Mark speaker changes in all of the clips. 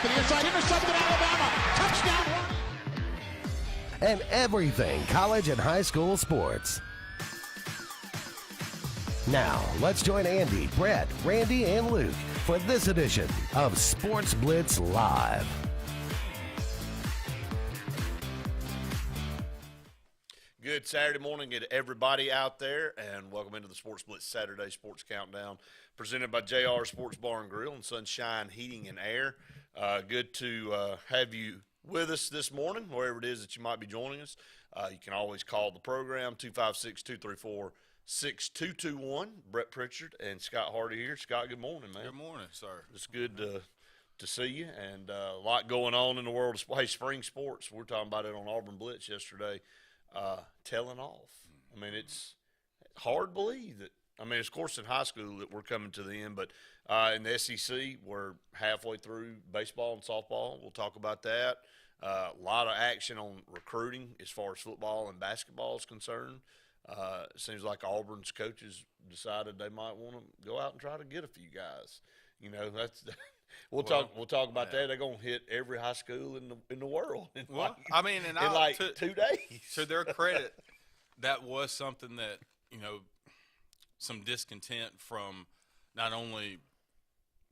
Speaker 1: to the inside, intercepted Alabama, touchdown.
Speaker 2: And everything college and high school sports. Now, let's join Andy, Brett, Randy, and Luke for this edition of SportzBlitz Live.
Speaker 3: Good Saturday morning to everybody out there, and welcome into the SportzBlitz Saturday Sports Countdown, presented by JR Sports Bar and Grill and Sunshine Heating and Air. Good to have you with us this morning, wherever it is that you might be joining us. You can always call the program, 256-234-6221. Brett Pritchard and Scott Hardy here. Scott, good morning, man.
Speaker 4: Good morning, sir.
Speaker 3: It's good to see you, and a lot going on in the world of spring sports. We were talking about it on Auburn Blitz yesterday. Telling off. I mean, it's hard to believe that. I mean, of course, in high school that we're coming to the end, but in the SEC, we're halfway through baseball and softball. We'll talk about that. A lot of action on recruiting as far as football and basketball is concerned. It seems like Auburn's coaches decided they might want to go out and try to get a few guys. You know, that's we'll talk about that. They're gonna hit every high school in the world. In 2 days.
Speaker 4: To their credit, that was something that, some discontent from not only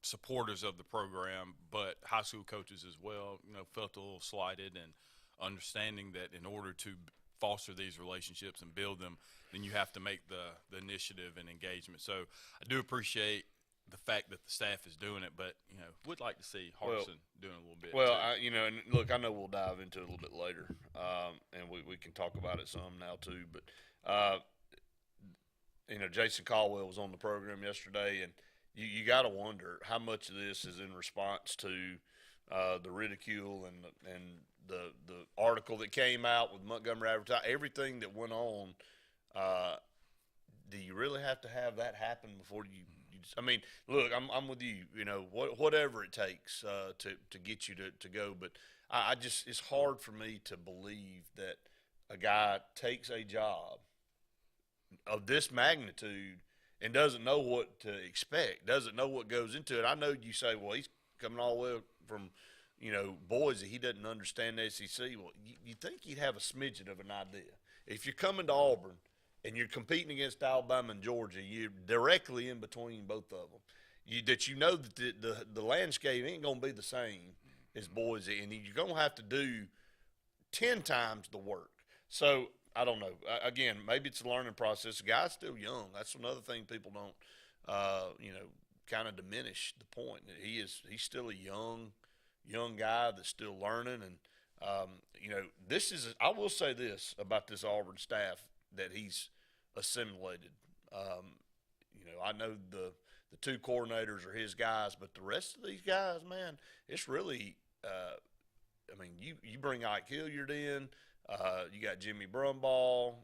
Speaker 4: supporters of the program, but high school coaches as well, felt a little slighted, and understanding that in order to foster these relationships and build them, then you have to make the initiative and engagement. So I do appreciate the fact that the staff is doing it, but, would like to see Harsin doing a little bit.
Speaker 3: Well, and look, I know we'll dive into it a little bit later, and we can talk about it some now too, but, Jason Caldwell was on the program yesterday, and you got to wonder how much of this is in response to the ridicule and the article that came out with Montgomery Advertising, everything that went on. Do you really have to have that happen before you I mean, look, I'm with you. Whatever it takes to get you to go. But I just, it's hard for me to believe that a guy takes a job of this magnitude and doesn't know what to expect, doesn't know what goes into it. I know you say, well, he's coming all the way from, Boise. He doesn't understand the SEC. Well, you think he'd have a smidgen of an idea. If you're coming to Auburn and you're competing against Alabama and Georgia, you're directly in between both of them. That the landscape ain't going to be the same as Boise, and you're going to have to do 10 times the work. So, I don't know. Again, maybe it's a learning process. The guy's still young. That's another thing people don't, kind of diminish the point. He's still a young guy that's still learning. And, I will say this about this Auburn staff that he's assimilated. I know the two coordinators are his guys, but the rest of these guys, man, it's really, you bring Ike Hilliard in, you got Jimmy Brumbaugh,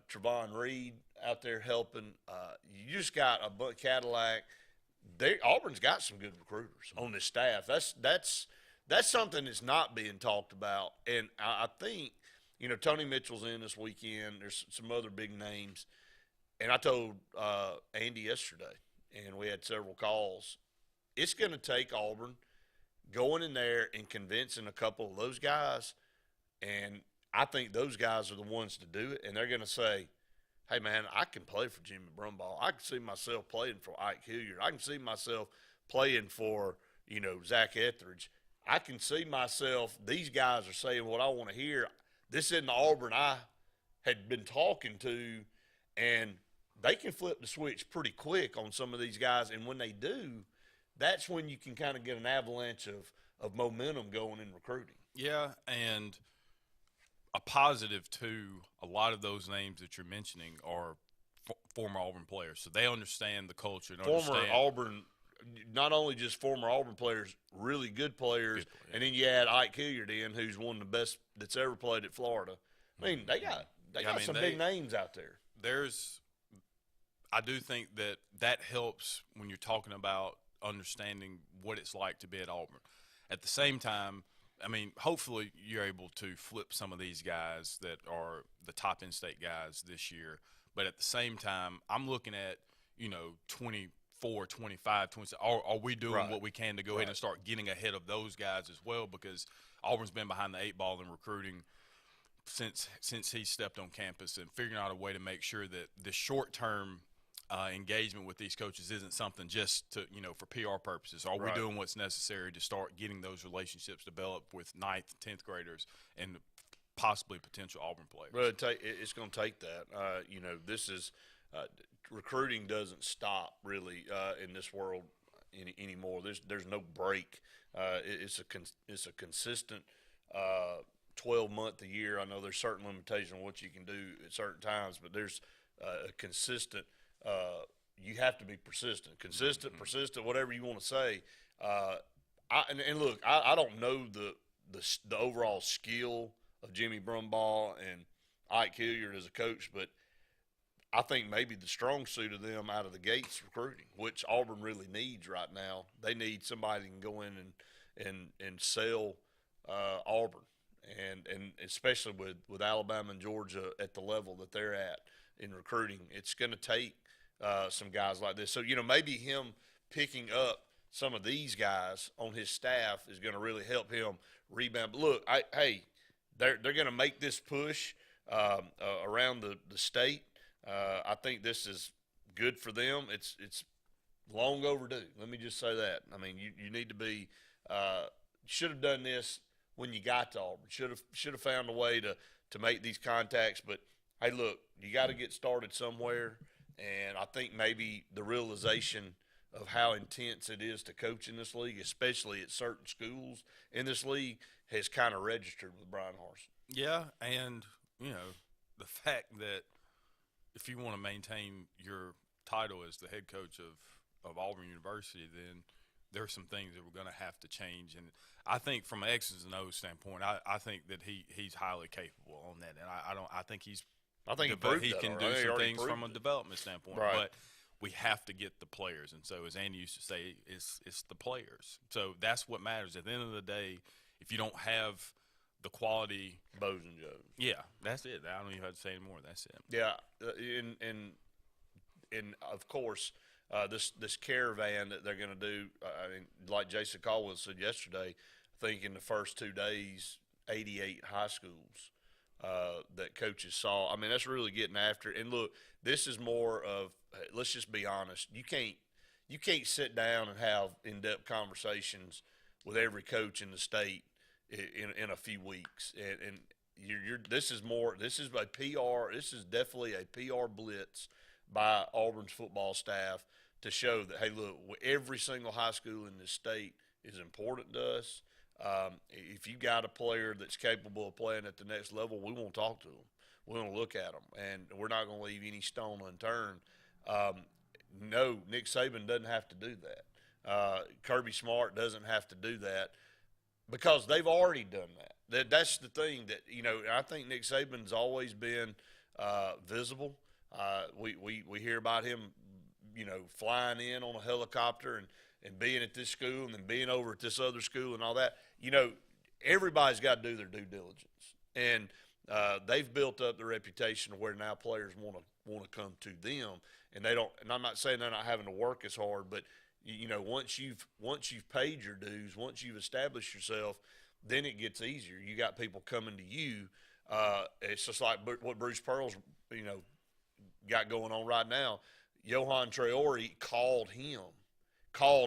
Speaker 3: Trevon Reed out there helping. You just got a Cadillac. Auburn's got some good recruiters on this staff. That's something that's not being talked about, and I think. Tony Mitchell's in this weekend. There's some other big names. And I told Andy yesterday, and we had several calls, it's going to take Auburn going in there and convincing a couple of those guys, and I think those guys are the ones to do it, and they're going to say, hey, man, I can play for Jimmy Brumbaugh. I can see myself playing for Ike Hilliard. I can see myself playing for, Zach Etheridge. I can see myself, these guys are saying what I want to hear. This isn't the Auburn I had been talking to, and they can flip the switch pretty quick on some of these guys. And when they do, that's when you can kind of get an avalanche of momentum going in recruiting.
Speaker 4: Yeah, and a positive, too, a lot of those names that you're mentioning are former Auburn players. So they understand the culture.
Speaker 3: Auburn, not only just former Auburn players, really good players, and then you add Ike Hilliard in, who's one of the best that's ever played at Florida. I mean, they got some big names out there.
Speaker 4: I do think that helps when you're talking about understanding what it's like to be at Auburn. At the same time, hopefully you're able to flip some of these guys that are the top in-state guys this year. But at the same time, I'm looking at, 20, 24, 25, 26. Are we doing
Speaker 3: Right.
Speaker 4: what we can to go ahead and start getting ahead of those guys as well? Because Auburn's been behind the 8 ball in recruiting since he stepped on campus, and figuring out a way to make sure that the short-term engagement with these coaches isn't something just to, for PR purposes. Are we doing what's necessary to start getting those relationships developed with 9th, 10th graders and possibly potential Auburn players?
Speaker 3: Well, it's going to take that. This is recruiting doesn't stop really in this world anymore. There's no break. It's a consistent 12-month a year. I know there's certain limitations on what you can do at certain times, but there's a consistent. You have to be persistent, persistent, whatever you want to say. Look, I don't know the overall skill of Jimmy Brumbaugh and Ike Hilliard as a coach, but I think maybe the strong suit of them out of the gates recruiting, which Auburn really needs right now. They need somebody that can go in and sell Auburn, and especially with Alabama and Georgia at the level that they're at in recruiting, it's going to take some guys like this. So maybe him picking up some of these guys on his staff is going to really help him rebound. But look, they're going to make this push around the state. I think this is good for them. It's long overdue. Let me just say that. I mean, you need to be should have done this when you got to Auburn. Should have found a way to make these contacts. But hey, look, you got to get started somewhere, and I think maybe the realization of how intense it is to coach in this league, especially at certain schools in this league, has kind of registered with Brian Harsin.
Speaker 4: Yeah, and the fact that if you want to maintain your title as the head coach of Auburn University, then there are some things that we're going to have to change. And I think from an X's and O's standpoint, I think that he's highly capable on that. And I think he can do some things from a development standpoint.
Speaker 3: Right.
Speaker 4: But we have to get the players. And so, as Andy used to say, it's the players. So that's what matters. At the end of the day, if you don't have the quality –
Speaker 3: Bows and Joes.
Speaker 4: Yeah, that's it. I don't even have to say anymore. That's it.
Speaker 3: Yeah, and of course, this caravan that they're going to do, like Jason Caldwell said yesterday, I think in the first 2 days, 88 high schools that coaches saw. I mean, that's really getting after it. And look, this is more of, let's just be honest, you can't sit down and have in-depth conversations with every coach in the state in a few weeks, and this is a PR. This is definitely a PR blitz by Auburn's football staff to show that, hey, look, every single high school in this state is important to us. If you got a player that's capable of playing at the next level, we won't talk to them. We want to look at them, and we're not going to leave any stone unturned. No, Nick Saban doesn't have to do that. Kirby Smart doesn't have to do that because they've already done that. That's the thing that, I think Nick Saban's always been visible. We hear about him, flying in on a helicopter and being at this school and then being over at this other school and all that. Everybody's got to do their due diligence. And they've built up the reputation where now players want to come to them, and they don't. And I'm not saying they're not having to work as hard, but once you've paid your dues, once you've established yourself, then it gets easier. You got people coming to you. It's just like what Bruce Pearl's got going on right now. Johan Traore called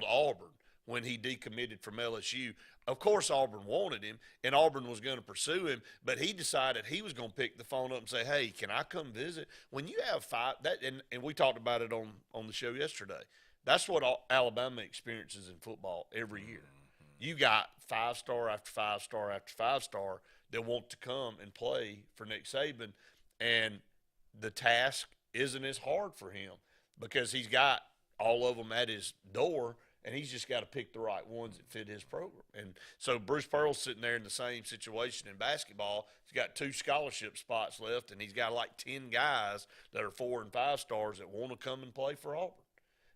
Speaker 3: Auburn when he decommitted from LSU. Of course, Auburn wanted him, and Auburn was going to pursue him, but he decided he was going to pick the phone up and say, hey, can I come visit? When you have and we talked about it on the show yesterday, that's what Alabama experiences in football every year. You got 5-star after 5-star after 5-star that want to come and play for Nick Saban, and the task isn't as hard for him because he's got all of them at his door, and he's just got to pick the right ones that fit his program. And so Bruce Pearl's sitting there in the same situation in basketball. He's got 2 scholarship spots left, and he's got like 10 guys that are 4 and 5 stars that want to come and play for Auburn.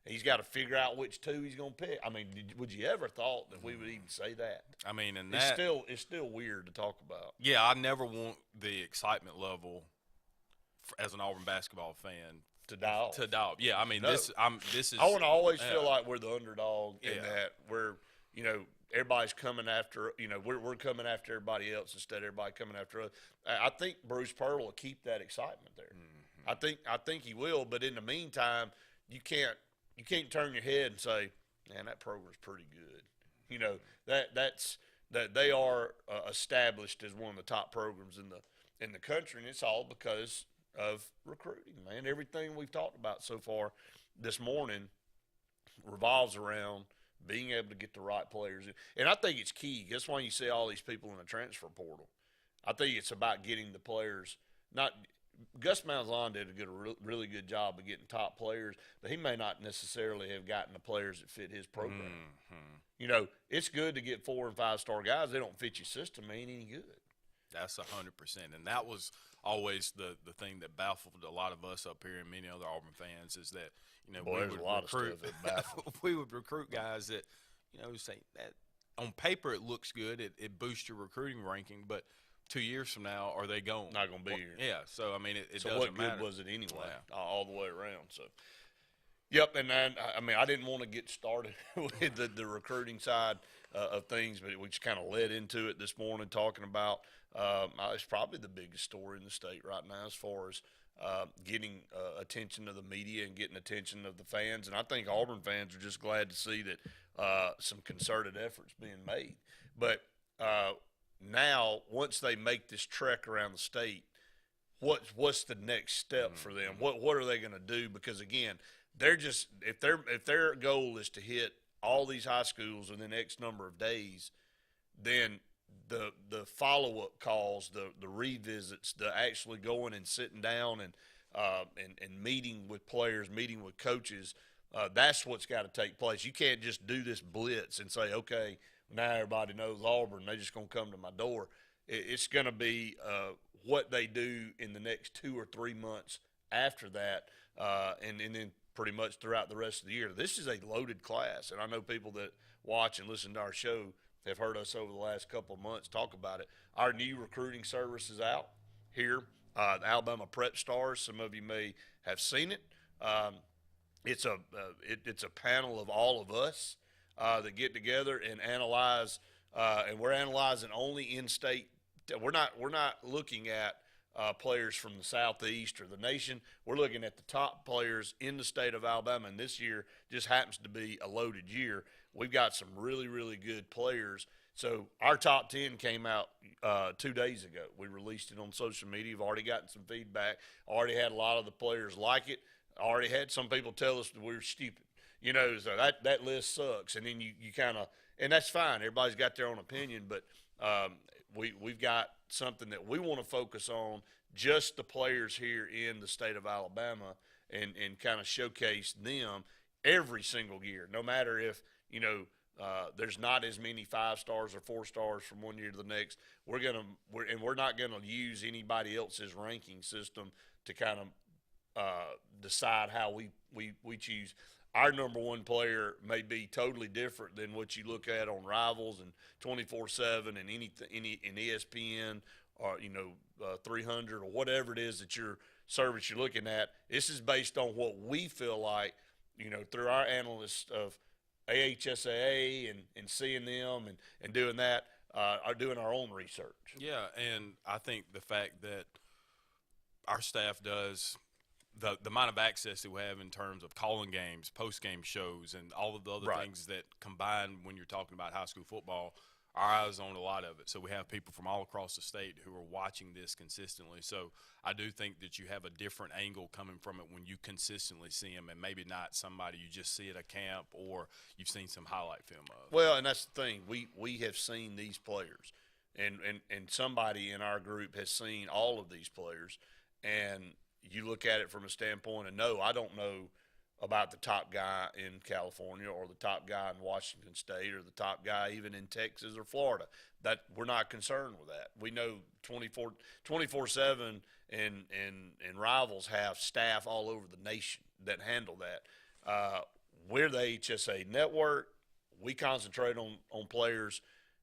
Speaker 3: He's got to figure out which 2 he's going to pick. I mean, would you ever thought that we would even say that?
Speaker 4: I mean, and
Speaker 3: it's still weird to talk about.
Speaker 4: Yeah, I never want the excitement level as an Auburn basketball fan
Speaker 3: to die off.
Speaker 4: Yeah, I mean,
Speaker 3: No.
Speaker 4: this is.
Speaker 3: I want to always feel like we're the underdog in
Speaker 4: Yeah.
Speaker 3: that we're, everybody's coming after, we're coming after everybody else instead of everybody coming after us. I think Bruce Pearl will keep that excitement there. Mm-hmm. I think he will, but in the meantime, you can't turn your head and say, man, that program's pretty good. That they are established as one of the top programs in the country, and it's all because of recruiting, man. Everything we've talked about so far this morning revolves around being able to get the right players. And I think it's key. That's why you see all these people in the transfer portal. I think it's about getting the players. Gus Malzahn did really good job of getting top players, but he may not necessarily have gotten the players that fit his program. Mm-hmm. It's good to get 4- and 5-star guys. They don't fit your system, ain't any good.
Speaker 4: That's 100%, and that was always the thing that baffled a lot of us up here and many other Auburn fans is that
Speaker 3: Boy, there's a lot of stuff that baffled.
Speaker 4: We would recruit guys that say that on paper it looks good, it boosts your recruiting ranking, but 2 years from now, are they gone?
Speaker 3: Not going to be here.
Speaker 4: Yeah, so I mean it
Speaker 3: so
Speaker 4: doesn't
Speaker 3: what
Speaker 4: matter.
Speaker 3: good was it anyway? All the way around. So. Yep, and then, I didn't want to get started with the recruiting side of things, but we just kind of led into it this morning talking about it's probably the biggest story in the state right now as far as getting attention of the media and getting attention of the fans. And I think Auburn fans are just glad to see that some concerted efforts being made. But now, once they make this trek around the state, what's the next step for them? What are they going to do? Because again, they're just if their goal is to hit all these high schools in the next number of days, then the follow-up calls, the revisits, the actually going and sitting down and meeting with players, meeting with coaches, that's what's got to take place. You can't just do this blitz and say, okay, now everybody knows Auburn, they're just going to come to my door. It's going to be what they do in the next 2 or 3 months after that, and then pretty much throughout the rest of the year. This is a loaded class, and I know people that watch and listen to our show have heard us over the last couple of months talk about it. Our new recruiting service is out here, the Alabama Prep Stars. Some of you may have seen it. It's a panel of all of us that get together and analyze, and we're analyzing only in-state. We're not looking at players from the Southeast or the nation. We're looking at the top players in the state of Alabama, and this year just happens to be a loaded year. We've got some really, really good players. So our top 10 came out 2 days ago. We released it on social media. We've already gotten some feedback. Already had a lot of the players like it. Already had some people tell us that we're stupid. So that list sucks. And then you kind of – and that's fine. Everybody's got their own opinion, but we've got something that we want to focus on, just the players here in the state of Alabama, and kind of showcase them every single year, no matter if, there's not as many 5 stars or 4 stars from one year to the next. We're not going to use anybody else's ranking system to kind of decide how we choose. Our number one player may be totally different than what you look at on Rivals and 24/7 and in ESPN or 300 or whatever it is that your service you're looking at. This is based on what we feel like, through our analysts of AHSAA and seeing them and doing that, are doing our own research.
Speaker 4: Yeah, and I think the fact that our staff does the amount of access that we have in terms of calling games, post-game shows, and all of the other things that combine when you're talking about high school football, our eyes on a lot of it. So we have people from all across the state who are watching this consistently. So I do think that you have a different angle coming from it when you consistently see them, and maybe not somebody you just see at a camp or you've seen some highlight film of.
Speaker 3: Well, and that's the thing. We have seen these players, and somebody in our group has seen all of these players, and you look at it from a standpoint of, no, I don't know about the top guy in California or the top guy in Washington State or the top guy even in Texas or Florida. That we're not concerned with that. We know 24/7 and Rivals have staff all over the nation that handle that. We're the HSA network. We concentrate on players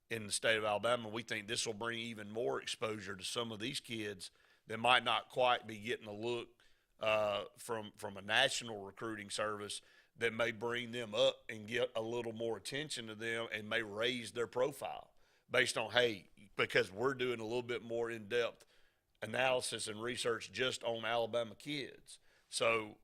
Speaker 3: in the state of Alabama. We think this will bring even more exposure to some of these kids that might not quite be getting a look from a national recruiting service that may bring them up and get a little more attention to them and may raise their profile based on, hey, because we're doing a little bit more in-depth analysis and research just on Alabama kids. So,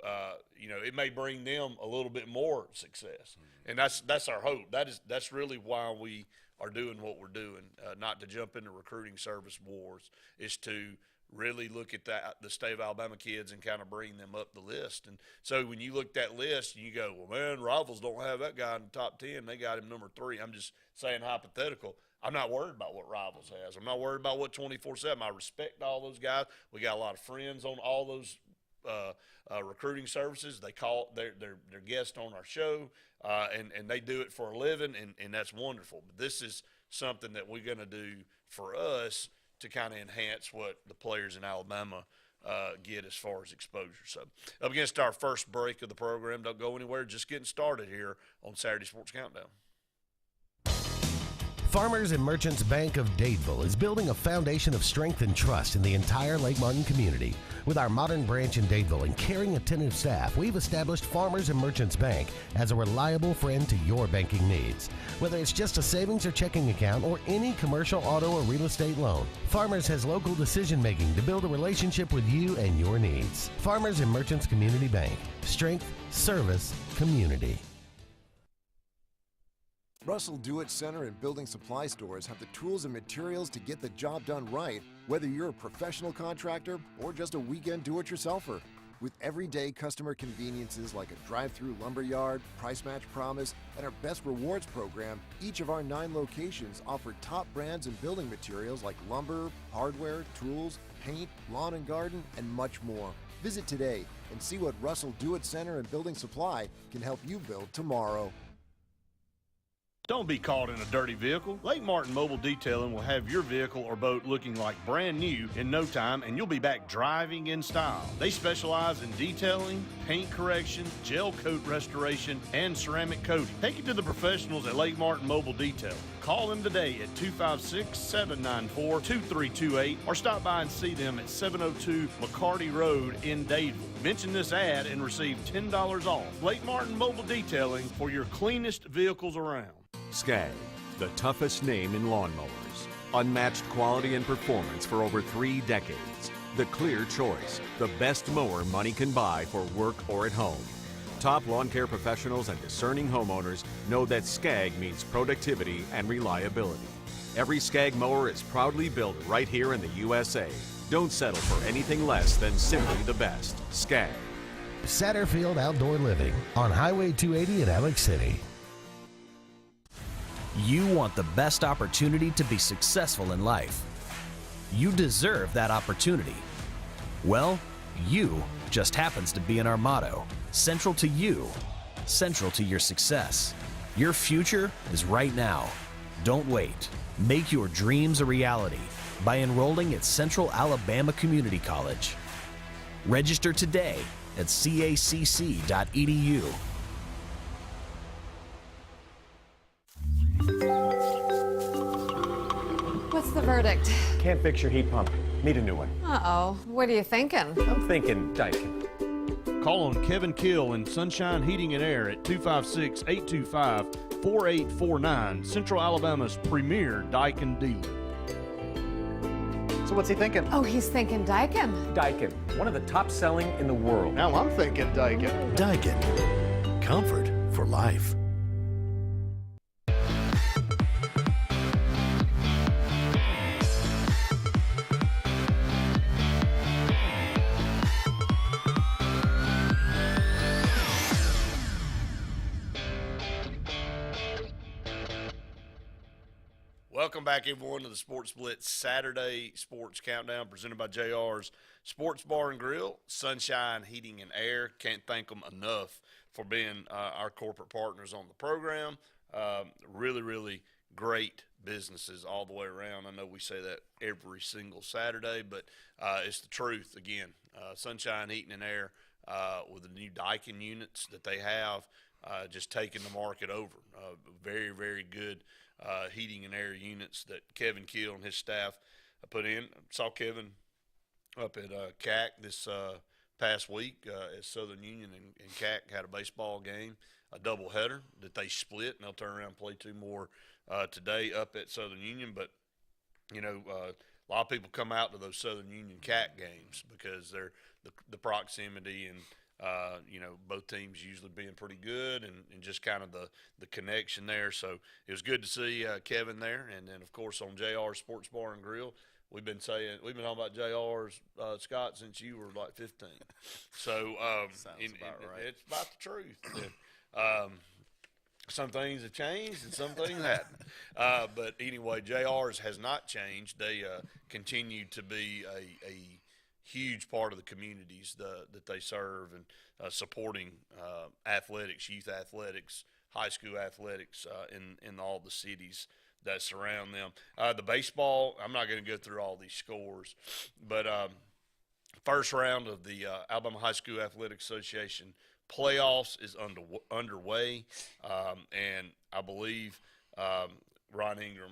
Speaker 3: it may bring them a little bit more success. And that's our hope. That's really why we are doing what we're doing, not to jump into recruiting service wars, is to really look at the state of Alabama kids and kind of bring them up the list. And so when you look at that list, you go, well, man, Rivals don't have that guy in the top 10. They got him number 3. I'm just saying hypothetical. I'm not worried about what Rivals has. I'm not worried about what 24/7. I respect all those guys. We got a lot of friends on all those recruiting services. They call their guests on our show, and they do it for a living, and that's wonderful. But this is something that we're going to do for us to kind of enhance what the players in Alabama get as far as exposure. So up against our first break of the program. Don't go anywhere. Just getting started here on Saturday Sports Countdown.
Speaker 2: Farmers and Merchants Bank of Dadeville is building a foundation of strength and trust in the entire Lake Martin community. With our modern branch in Dadeville and caring, attentive staff, we've established Farmers and Merchants Bank as a reliable friend to your banking needs. Whether it's just a savings or checking account or any commercial, auto, or real estate loan, Farmers has local decision-making to build a relationship with you and your needs. Farmers and Merchants Community Bank. Strength, service, community.
Speaker 5: Russell Do-It Center and building supply stores have the tools and materials to get the job done right, whether you're a professional contractor or just a weekend do-it-yourselfer. With everyday customer conveniences like a drive-through lumber yard, price match promise, and our Best Rewards program, each of our 9 locations offer top brands and building materials like lumber, hardware, tools, paint, lawn and garden, and much more. Visit today and see what Russell Do-It Center and Building Supply can help you build tomorrow.
Speaker 6: Don't be caught in a dirty vehicle. Lake Martin Mobile Detailing will have your vehicle or boat looking like brand new in no time, and you'll be back driving in style. They specialize in detailing, paint correction, gel coat restoration, and ceramic coating. Take it to the professionals at Lake Martin Mobile Detailing. Call them today at 256-794-2328 or stop by and see them at 702 McCarty Road in Dadeville. Mention this ad and receive $10 off. Lake Martin Mobile Detailing for your cleanest vehicles around.
Speaker 7: Skag, the toughest name in lawnmowers. Unmatched quality and performance for over 3 decades. The clear choice, the best mower money can buy for work or at home. Top lawn care professionals and discerning homeowners know that Skag means productivity and reliability. Every Skag mower is proudly built right here in the USA. Don't settle for anything less than simply the best. Skag.
Speaker 2: Satterfield Outdoor Living on Highway 280 in Alex City.
Speaker 8: You want the best opportunity to be successful in life. You deserve that opportunity. Well, you just happens to be in our motto. Central to you, central to your success. Your future is right now. Don't wait. Make your dreams a reality by enrolling at Central Alabama Community College. Register today at cacc.edu.
Speaker 9: What's the verdict?
Speaker 10: Can't fix your heat pump. Need a new one.
Speaker 9: Uh-oh. What are you thinking?
Speaker 10: I'm thinking Daikin.
Speaker 6: Call on Kevin Kill and Sunshine Heating and Air at 256-825-4849, Central Alabama's premier Daikin dealer.
Speaker 10: So what's he thinking?
Speaker 9: Oh, he's thinking Daikin.
Speaker 10: Daikin, one of the top selling in the world.
Speaker 6: Now I'm thinking Daikin.
Speaker 2: Daikin. Comfort for life.
Speaker 3: Welcome back, everyone, to the SportzBlitz Saturday Sports Countdown presented by JR's Sports Bar and Grill, Sunshine Heating and Air. Can't thank them enough for being our corporate partners on the program. Really, really great businesses all the way around. I know we say that every single Saturday, but it's the truth. Again, Sunshine Heating and Air with the new Daikin units that they have, just taking the market over. Very, very good heating and air units that Kevin Keel and his staff put in. I saw Kevin up at CAC this past week at Southern Union and CAC had a baseball game, a doubleheader that they split, and they'll turn around and play 2 more today up at Southern Union. But, you know, a lot of people come out to those Southern Union CAC games because they're the proximity and, you know, both teams usually being pretty good and just kind of the connection there. So it was good to see Kevin there. And then, of course, on JR Sports Bar and Grill, we've been talking about JR's, Scott, since you were like 15. So right. It's about the truth. And, some things have changed and some things haven't. But anyway, JR's has not changed. They continue to be a huge part of the communities that they serve and supporting athletics, youth athletics, high school athletics in all the cities that surround them. The baseball, I'm not going to go through all these scores, but first round of the Alabama High School Athletics Association playoffs is underway, and I believe Ron Ingram,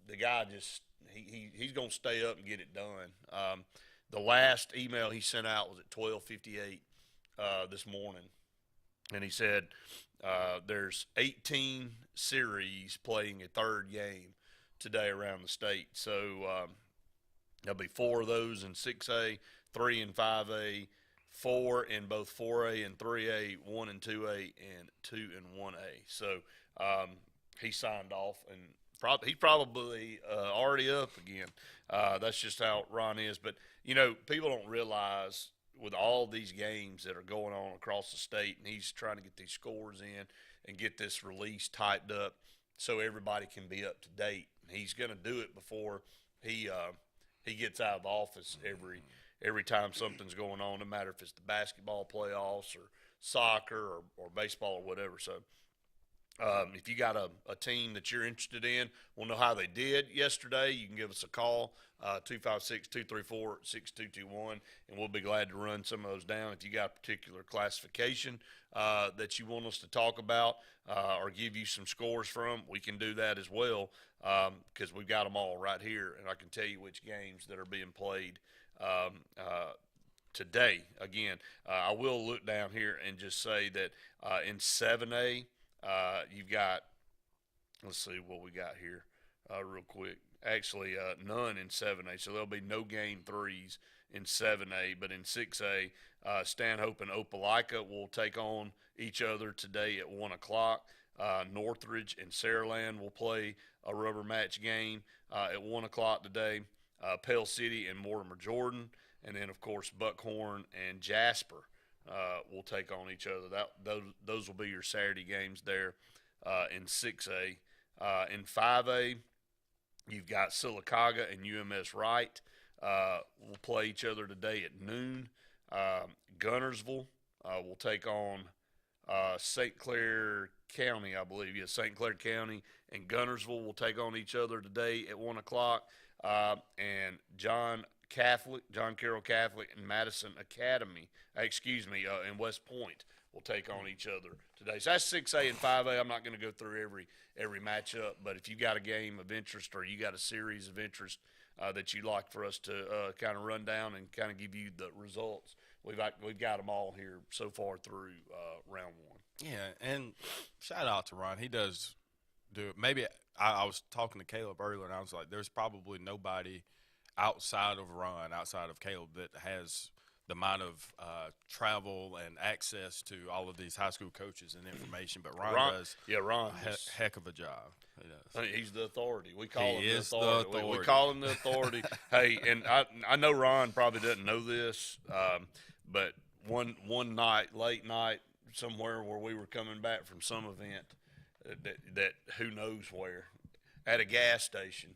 Speaker 3: the guy he's going to stay up and get it done. The last email he sent out was at 12:58 this morning, and he said there's 18 series playing a third game today around the state. So there'll be 4 of those in 6A, 3 in 5A, 4 in both 4A and 3A, 1 in 2A, and 2 in 1A. So he signed off, and he's probably already up again. That's just how Ron is. But, you know, people don't realize with all these games that are going on across the state, and he's trying to get these scores in and get this release typed up so everybody can be up to date. And he's going to do it before he gets out of office every time something's going on, no matter if it's the basketball playoffs or soccer or baseball or whatever. So if you got a team that you're interested in, we'll know how they did yesterday. You can give us a call, 256-234-6221, and we'll be glad to run some of those down. If you got a particular classification that you want us to talk about or give you some scores from, we can do that as well because we've got them all right here, and I can tell you which games that are being played today. Again, I will look down here and just say that in 7A, you've got, let's see what we got here real quick. Actually, none in 7A, so there'll be no game 3s in 7A. But in 6A, Stanhope and Opelika will take on each other today at 1 o'clock. Northridge and Saraland will play a rubber match game at 1 o'clock today. Pell City and Mortimer Jordan, and then, of course, Buckhorn and Jasper will take on each other. Those will be your Saturday games there in 6A. In 5A, you've got Sylacauga and UMS Wright will play each other today at noon. Guntersville will take on St. Clair County, I believe. Yes, St. Clair County and Guntersville will take on each other today at 1 o'clock. And John Carroll Catholic and Madison Academy, and West Point will take on each other today. So that's 6A and 5A. I'm not going to go through every matchup, but if you got a game of interest or you got a series of interest that you'd like for us to kind of run down and kind of give you the results, we've got them all here so far through round 1.
Speaker 4: Yeah, and shout out to Ron. He does do it. Maybe I was talking to Caleb earlier, and I was like, there's probably nobody outside of Ron, outside of Caleb, that has the amount of travel and access to all of these high school coaches and information. But Ron does a heck of a job. He does.
Speaker 3: He's the authority. We call him the authority. We call him the authority. Hey, and I know Ron probably doesn't know this, but one night, late night, somewhere where we were coming back from some event that who knows where, at a gas station,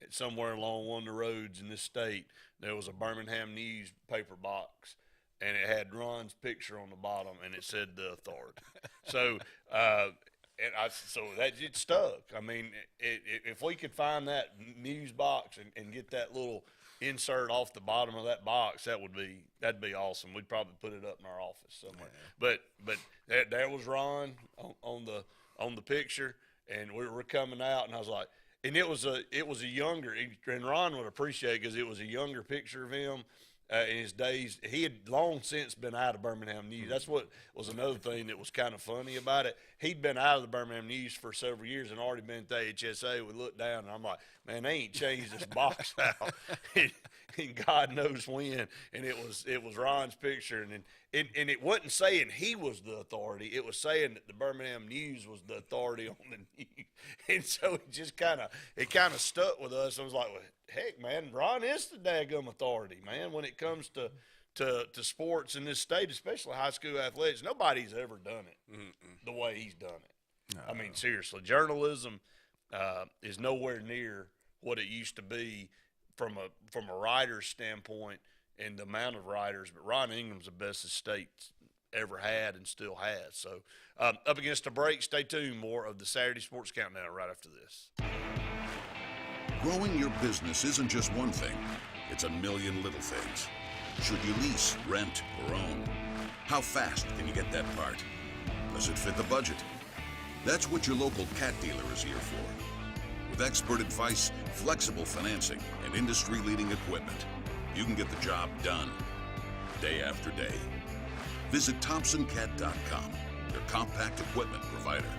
Speaker 3: somewhere along one of the roads in this state, there was a Birmingham newspaper box, and it had Ron's picture on the bottom, and it said the authority. So, so that it stuck. I mean, if we could find that news box and get that little insert off the bottom of that box, that'd be awesome. We'd probably put it up in our office somewhere. Yeah. But there was Ron on the picture, and we were coming out, and I was like. And it was a younger, and Ron would appreciate because it was a younger picture of him, in his days. He had long since been out of Birmingham News. That's what was another thing that was kind of funny about it. He'd been out of the Birmingham News for several years and already been at the HSA. We looked down, and I'm like, man, they ain't changed this box out. And God knows when. And it was Ron's picture. And it wasn't saying he was the authority. It was saying that the Birmingham News was the authority on the news. And so it just kind of stuck with us. I was like, well, heck, man, Ron is the daggum authority, man, when it comes to sports in this state, especially high school athletics. Nobody's ever done it the way he's done it. No. I mean, seriously, journalism is nowhere near what it used to be from a writer's standpoint and the amount of writers. But Ron Ingram's the best the state's ever had and still has. So up against a break, stay tuned. More of the Saturday Sports Countdown right after this.
Speaker 11: Growing your business isn't just one thing. It's a million little things. Should you lease, rent, or own? How fast can you get that part? Does it fit the budget? That's what your local cat dealer is here for. With expert advice, flexible financing, and industry-leading equipment, you can get the job done day after day. Visit ThompsonCat.com, their compact equipment provider.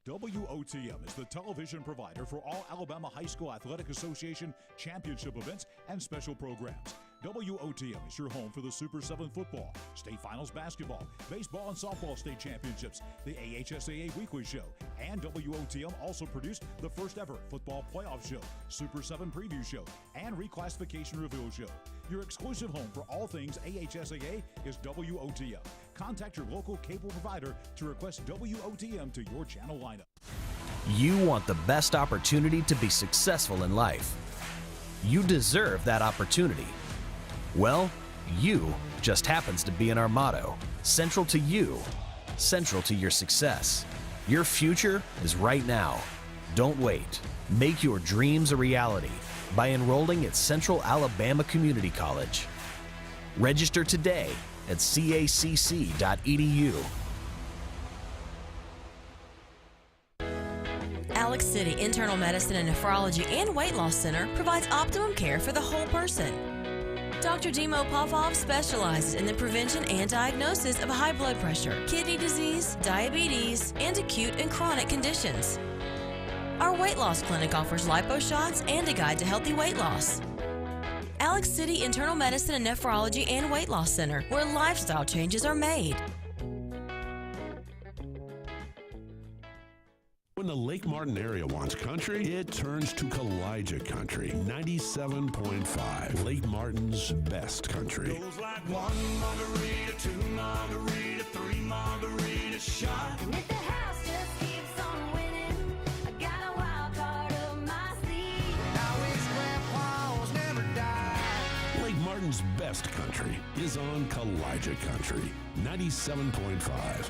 Speaker 12: WOTM is the television provider for all Alabama High School Athletic Association championship events and special programs. WOTM is your home for the Super 7 football, state finals basketball, baseball and softball state championships, the AHSAA weekly show, and WOTM also produced the first ever football playoff show, Super 7 preview show, and reclassification reveal show. Your exclusive home for all things AHSAA is WOTM. Contact your local cable provider to request WOTM to your channel lineup.
Speaker 8: You want the best opportunity to be successful in life. You deserve that opportunity. Well, you just happens to be in our motto, central to you, central to your success. Your future is right now. Don't wait. Make your dreams a reality by enrolling at Central Alabama Community College. Register today at cacc.edu.
Speaker 13: Alex City Internal Medicine and Nephrology and Weight Loss Center provides optimum care for the whole person. Dr. Dimo Popov specializes in the prevention and diagnosis of high blood pressure, kidney disease, diabetes, and acute and chronic conditions. Our weight loss clinic offers lipo shots and a guide to healthy weight loss. Alex City Internal Medicine and Nephrology and Weight Loss Center, where lifestyle changes are made.
Speaker 14: When the Lake Martin area wants country, it turns to Kalijah Country 97.5. Lake Martin's best country.
Speaker 1: Goes like one margarita, two margarita, three margarita shot. And if the house just keeps on winning, I got a wild card up my sleeve. I wish grandpa's never died.
Speaker 14: Lake Martin's best country is on Kalijah Country 97.5.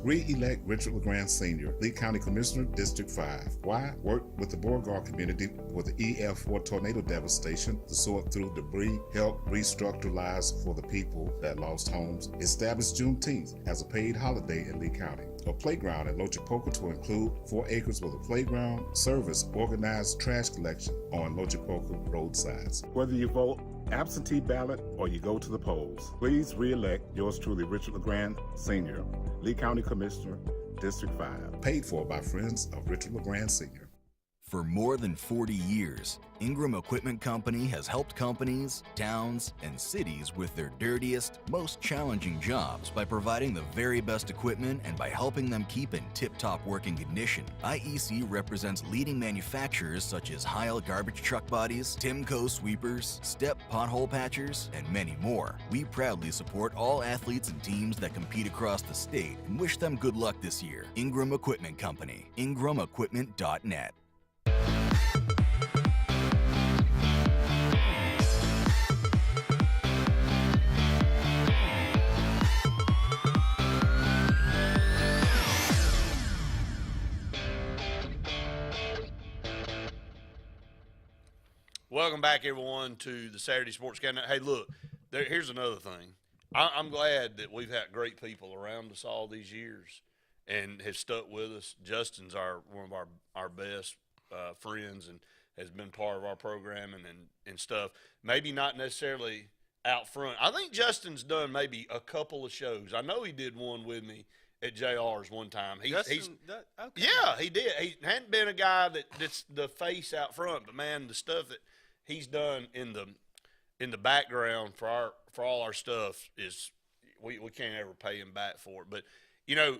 Speaker 15: Re-elect Richard LeGrand Sr., Lee County Commissioner, District 5. Why? Work with the Beauregard community with the EF4 tornado devastation to sort through debris, help restructure lives for the people that lost homes, establish Juneteenth as a paid holiday in Lee County. A playground at Lochapoka to include 4 acres with a playground, service, organized trash collection on Lochapoka roadsides. Whether you vote absentee ballot or you go to the polls, please re-elect yours truly, Richard LeGrand Sr., Lee County Commissioner, District 5. Paid for by friends of Richard LeGrand Sr.
Speaker 16: For more than 40 years, Ingram Equipment Company has helped companies, towns, and cities with their dirtiest, most challenging jobs by providing the very best equipment and by helping them keep in tip-top working condition. IEC represents leading manufacturers such as Heil garbage truck bodies, Timco sweepers, Step pothole patchers, and many more. We proudly support all athletes and teams that compete across the state and wish them good luck this year. Ingram Equipment Company, ingramequipment.net.
Speaker 3: Welcome back, everyone, to the Saturday Sports Countdown. Hey, look, here's another thing. I'm glad that we've had great people around us all these years and have stuck with us. Justin's one of our best friends and has been part of our programming and stuff. Maybe not necessarily out front. I think Justin's done maybe a couple of shows. I know he did one with me at JR's one time.
Speaker 4: Okay.
Speaker 3: Yeah, he did. He hadn't been a guy that's the face out front, but man, the stuff that he's done in the background for all our stuff is we can't ever pay him back for it. But you know,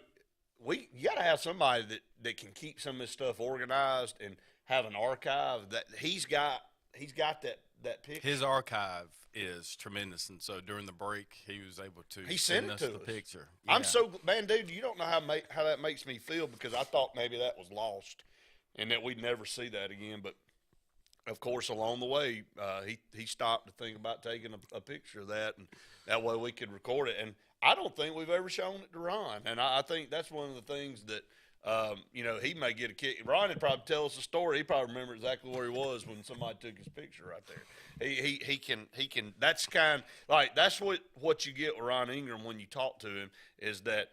Speaker 3: you got to have somebody that can keep some of this stuff organized and have an archive that he's got that picture.
Speaker 4: His archive is tremendous, and so during the break, he was able to
Speaker 3: send
Speaker 4: us
Speaker 3: the
Speaker 4: picture.
Speaker 3: I'm so man, dude. You don't know how that makes me feel because I thought maybe that was lost and that we'd never see that again. But of course, along the way, he stopped to think about taking a picture of that, and that way we could record it. And I don't think we've ever shown it to Ron, and I think that's one of the things that. You know, he may get a kick. Ron would probably tell us a story. He probably remember exactly where he was when somebody took his picture right there. He can. That's kind like that's what you get with Ron Ingram when you talk to him is that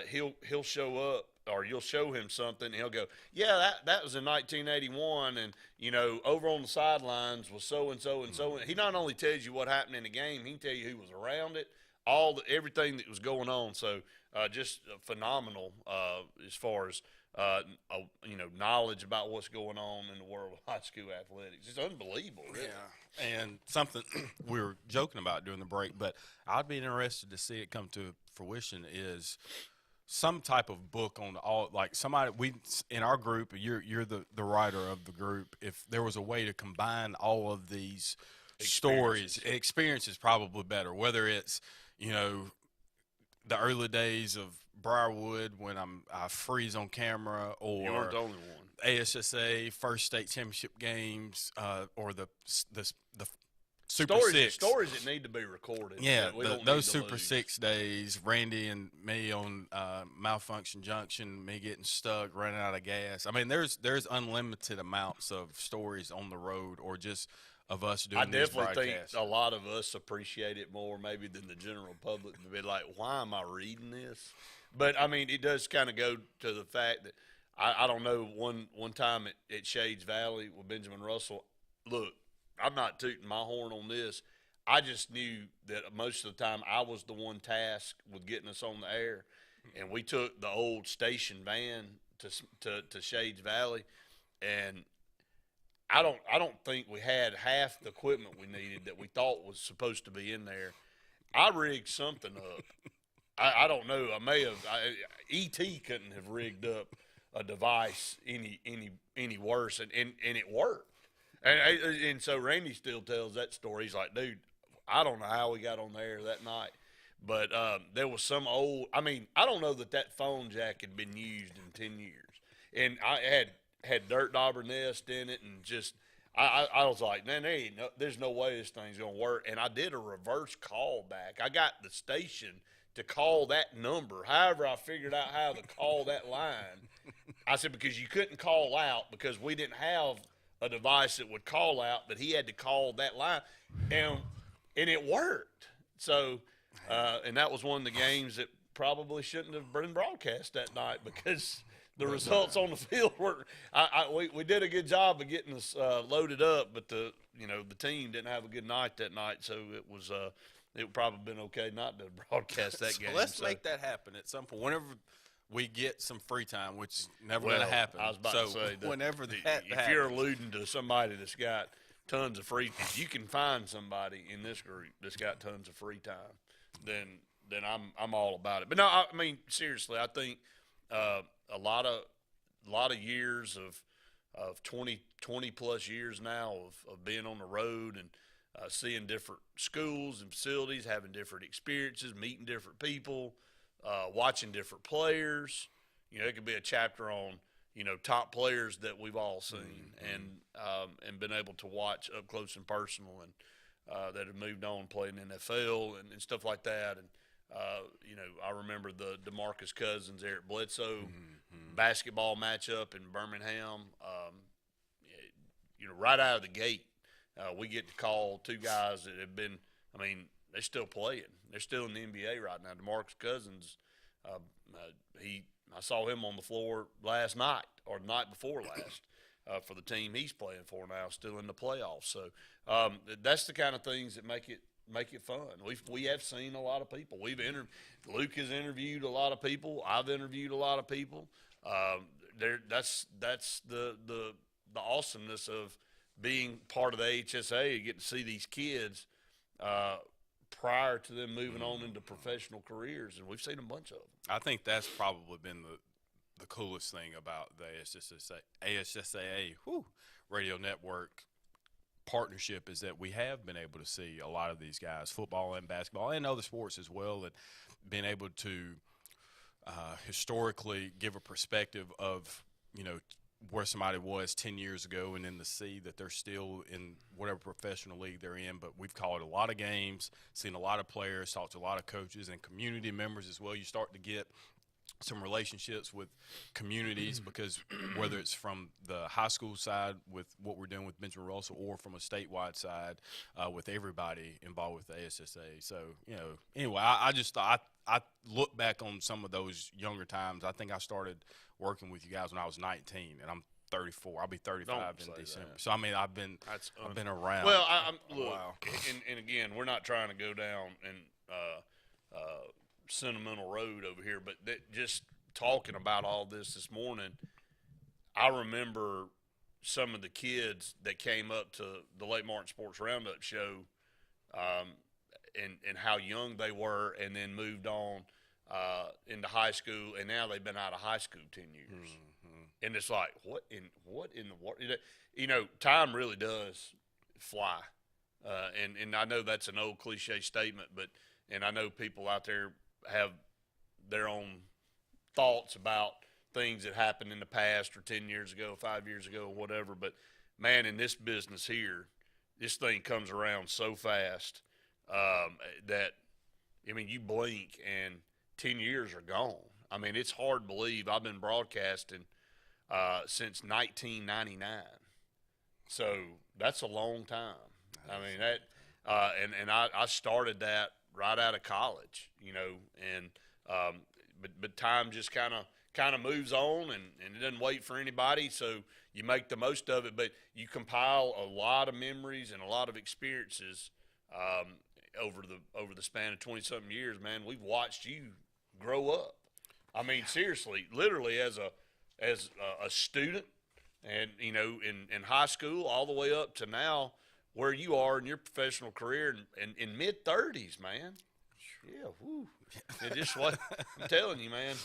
Speaker 3: he'll show up or you'll show him something and he'll go, yeah, that was in 1981, and you know, over on the sidelines was so and so and so. He not only tells you what happened in the game, he can tell you who was around it, everything that was going on. So. Just phenomenal as far as you know, knowledge about what's going on in the world of high school athletics. It's unbelievable, really.
Speaker 4: Yeah, and something we were joking about during the break, but I'd be interested to see it come to fruition is some type of book on all, like somebody in our group. You're the writer of the group. If there was a way to combine all of these experiences probably better. Whether it's the early days of Briarwood when I freeze on camera, or
Speaker 3: you weren't the only one.
Speaker 4: ASSA first state championship games, or the Super Six
Speaker 3: stories that need to be recorded.
Speaker 4: Yeah, those Super 6 days, Randy and me on Malfunction Junction, me getting stuck, running out of gas. I mean, there's unlimited amounts of stories on the road, or just of us doing this broadcast.
Speaker 3: I definitely think a lot of us appreciate it more maybe than the general public to be like, why am I reading this? But, I mean, it does kind of go to the fact that, I don't know, one time at Shades Valley with Benjamin Russell, look, I'm not tooting my horn on this. I just knew that most of the time I was the one tasked with getting us on the air, and we took the old station van to Shades Valley, and I don't think we had half the equipment we needed that we thought was supposed to be in there. I rigged something up. I don't know. I may have. E.T. couldn't have rigged up a device any worse, and it worked. And so Randy still tells that story. He's like, dude, I don't know how we got on there that night, but there was some old. I mean, I don't know that phone jack had been used in 10 years, and I had dirt dauber nest in it, and just I was like, man, there's no way this thing's gonna work. And I did a reverse call back. I got the station to call that number. However, I figured out how to call that line. I said, because you couldn't call out because we didn't have a device that would call out, but he had to call that line, and it worked. So, and that was one of the games that probably shouldn't have been broadcast that night because the results on the field were. We did a good job of getting us loaded up, but the team didn't have a good night that night, so it was it would probably been okay not to broadcast that game.
Speaker 4: Let's make that happen at some point. Whenever we get some free time, which is never going to happen.
Speaker 3: I was about to say that
Speaker 4: whenever
Speaker 3: if you're alluding to somebody that's got tons of free, if you can find somebody in this group that's got tons of free time, then I'm all about it. But no, I mean seriously, I think a lot of years of 20 plus years now of being on the road and seeing different schools and facilities, having different experiences, meeting different people. Watching different players, it could be a chapter on, top players that we've all seen and been able to watch up close and personal and that have moved on playing NFL and stuff like that. And, I remember the DeMarcus Cousins, Eric Bledsoe basketball matchup in Birmingham. Right out of the gate, we get to call two guys that have been, they're still playing. They're still in the NBA right now. DeMarcus Cousins, I saw him on the floor last night or the night before last. for the team he's playing for now, still in the playoffs. So that's the kind of things that make it fun. We have seen a lot of people. Luke has interviewed a lot of people. I've interviewed a lot of people. That's the awesomeness of being part of the HSA. You get to see these kids prior to them moving on into professional careers, and we've seen a bunch of them.
Speaker 4: I think that's probably been the coolest thing about the ASSAA radio network partnership is that we have been able to see a lot of these guys, football and basketball and other sports as well, and being able to historically give a perspective of, where somebody was 10 years ago, and then to see that they're still in whatever professional league they're in. But we've called a lot of games, seen a lot of players, talked to a lot of coaches and community members as well. You start to get some relationships with communities, because whether it's from the high school side with what we're doing with Benjamin Russell, or from a statewide side with everybody involved with the ASSA. So, anyway, I just thought I look back on some of those younger times. I think I started working with you guys when I was 19, and I'm 34. I'll be 35 in December.
Speaker 3: That.
Speaker 4: So, I mean, I've been around.
Speaker 3: Well, look, and again, we're not trying to go down and sentimental road over here, but just talking about all this morning, I remember some of the kids that came up to the Lake Martin Sports Roundup show, and how young they were, and then moved on into high school, and now they've been out of high school 10 years. Mm-hmm. And it's like, what in the world? Time really does fly. And I know that's an old cliche statement, and I know people out there have their own thoughts about things that happened in the past, or 10 years ago, 5 years ago, or whatever. But, man, in this business here, this thing comes around so fast that, you blink and 10 years are gone. I mean, it's hard to believe. I've been broadcasting since 1999. So that's a long time. I mean, that I started that right out of college, but time just kind of moves on, and it doesn't wait for anybody. So you make the most of it, but you compile a lot of memories and a lot of experiences over the span of 20-something years. Man, we've watched you grow up. I mean, seriously, literally as a student, and in high school, all the way up to now, where you are in your professional career, and in mid-30s, man. Yeah, woo. It just what I'm telling you, man.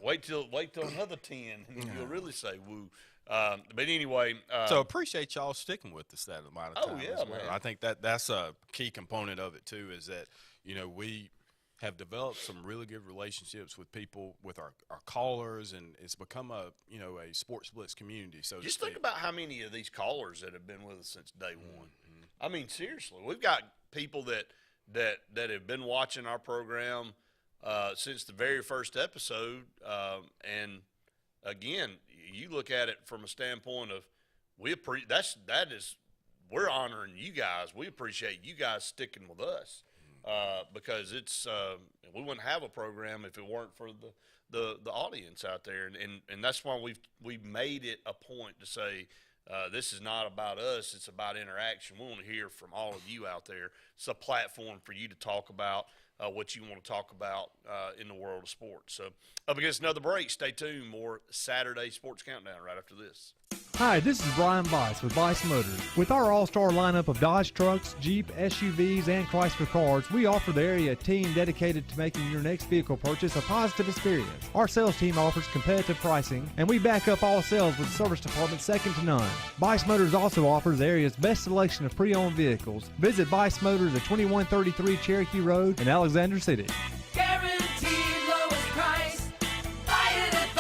Speaker 3: Wait till another 10, and you'll really say woo. But anyway,
Speaker 4: so appreciate y'all sticking with us that amount of time.
Speaker 3: Oh yeah,
Speaker 4: as well.
Speaker 3: man.
Speaker 4: I think that's a key component of it too. Is that we have developed some really good relationships with people, with our callers, and it's become a SportzBlitz community. So
Speaker 3: just think about how many of these callers that have been with us since day one. I mean, seriously, we've got people that have been watching our program since the very first episode, and again, you look at it from a standpoint of we're honoring you guys. We appreciate you guys sticking with us. Because it's we wouldn't have a program if it weren't for the audience out there, and that's why we've made it a point to say this is not about us, it's about interaction. We want to hear from all of you out there. It's a platform for you to talk about what you want to talk about in the world of sports. So up against another break. Stay tuned. More Saturday Sports Countdown right after this.
Speaker 17: Hi, this is Brian Bice with Bice Motors. With our all-star lineup of Dodge trucks, Jeep, SUVs, and Chrysler cars, we offer the area a team dedicated to making your next vehicle purchase a positive experience. Our sales team offers competitive pricing, and we back up all sales with a service department second to none. Bice Motors also offers the area's best selection of pre-owned vehicles. Visit Bice Motors at 2133 Cherokee Road in Alexander City.
Speaker 1: Guaranteed lowest price. Buy it at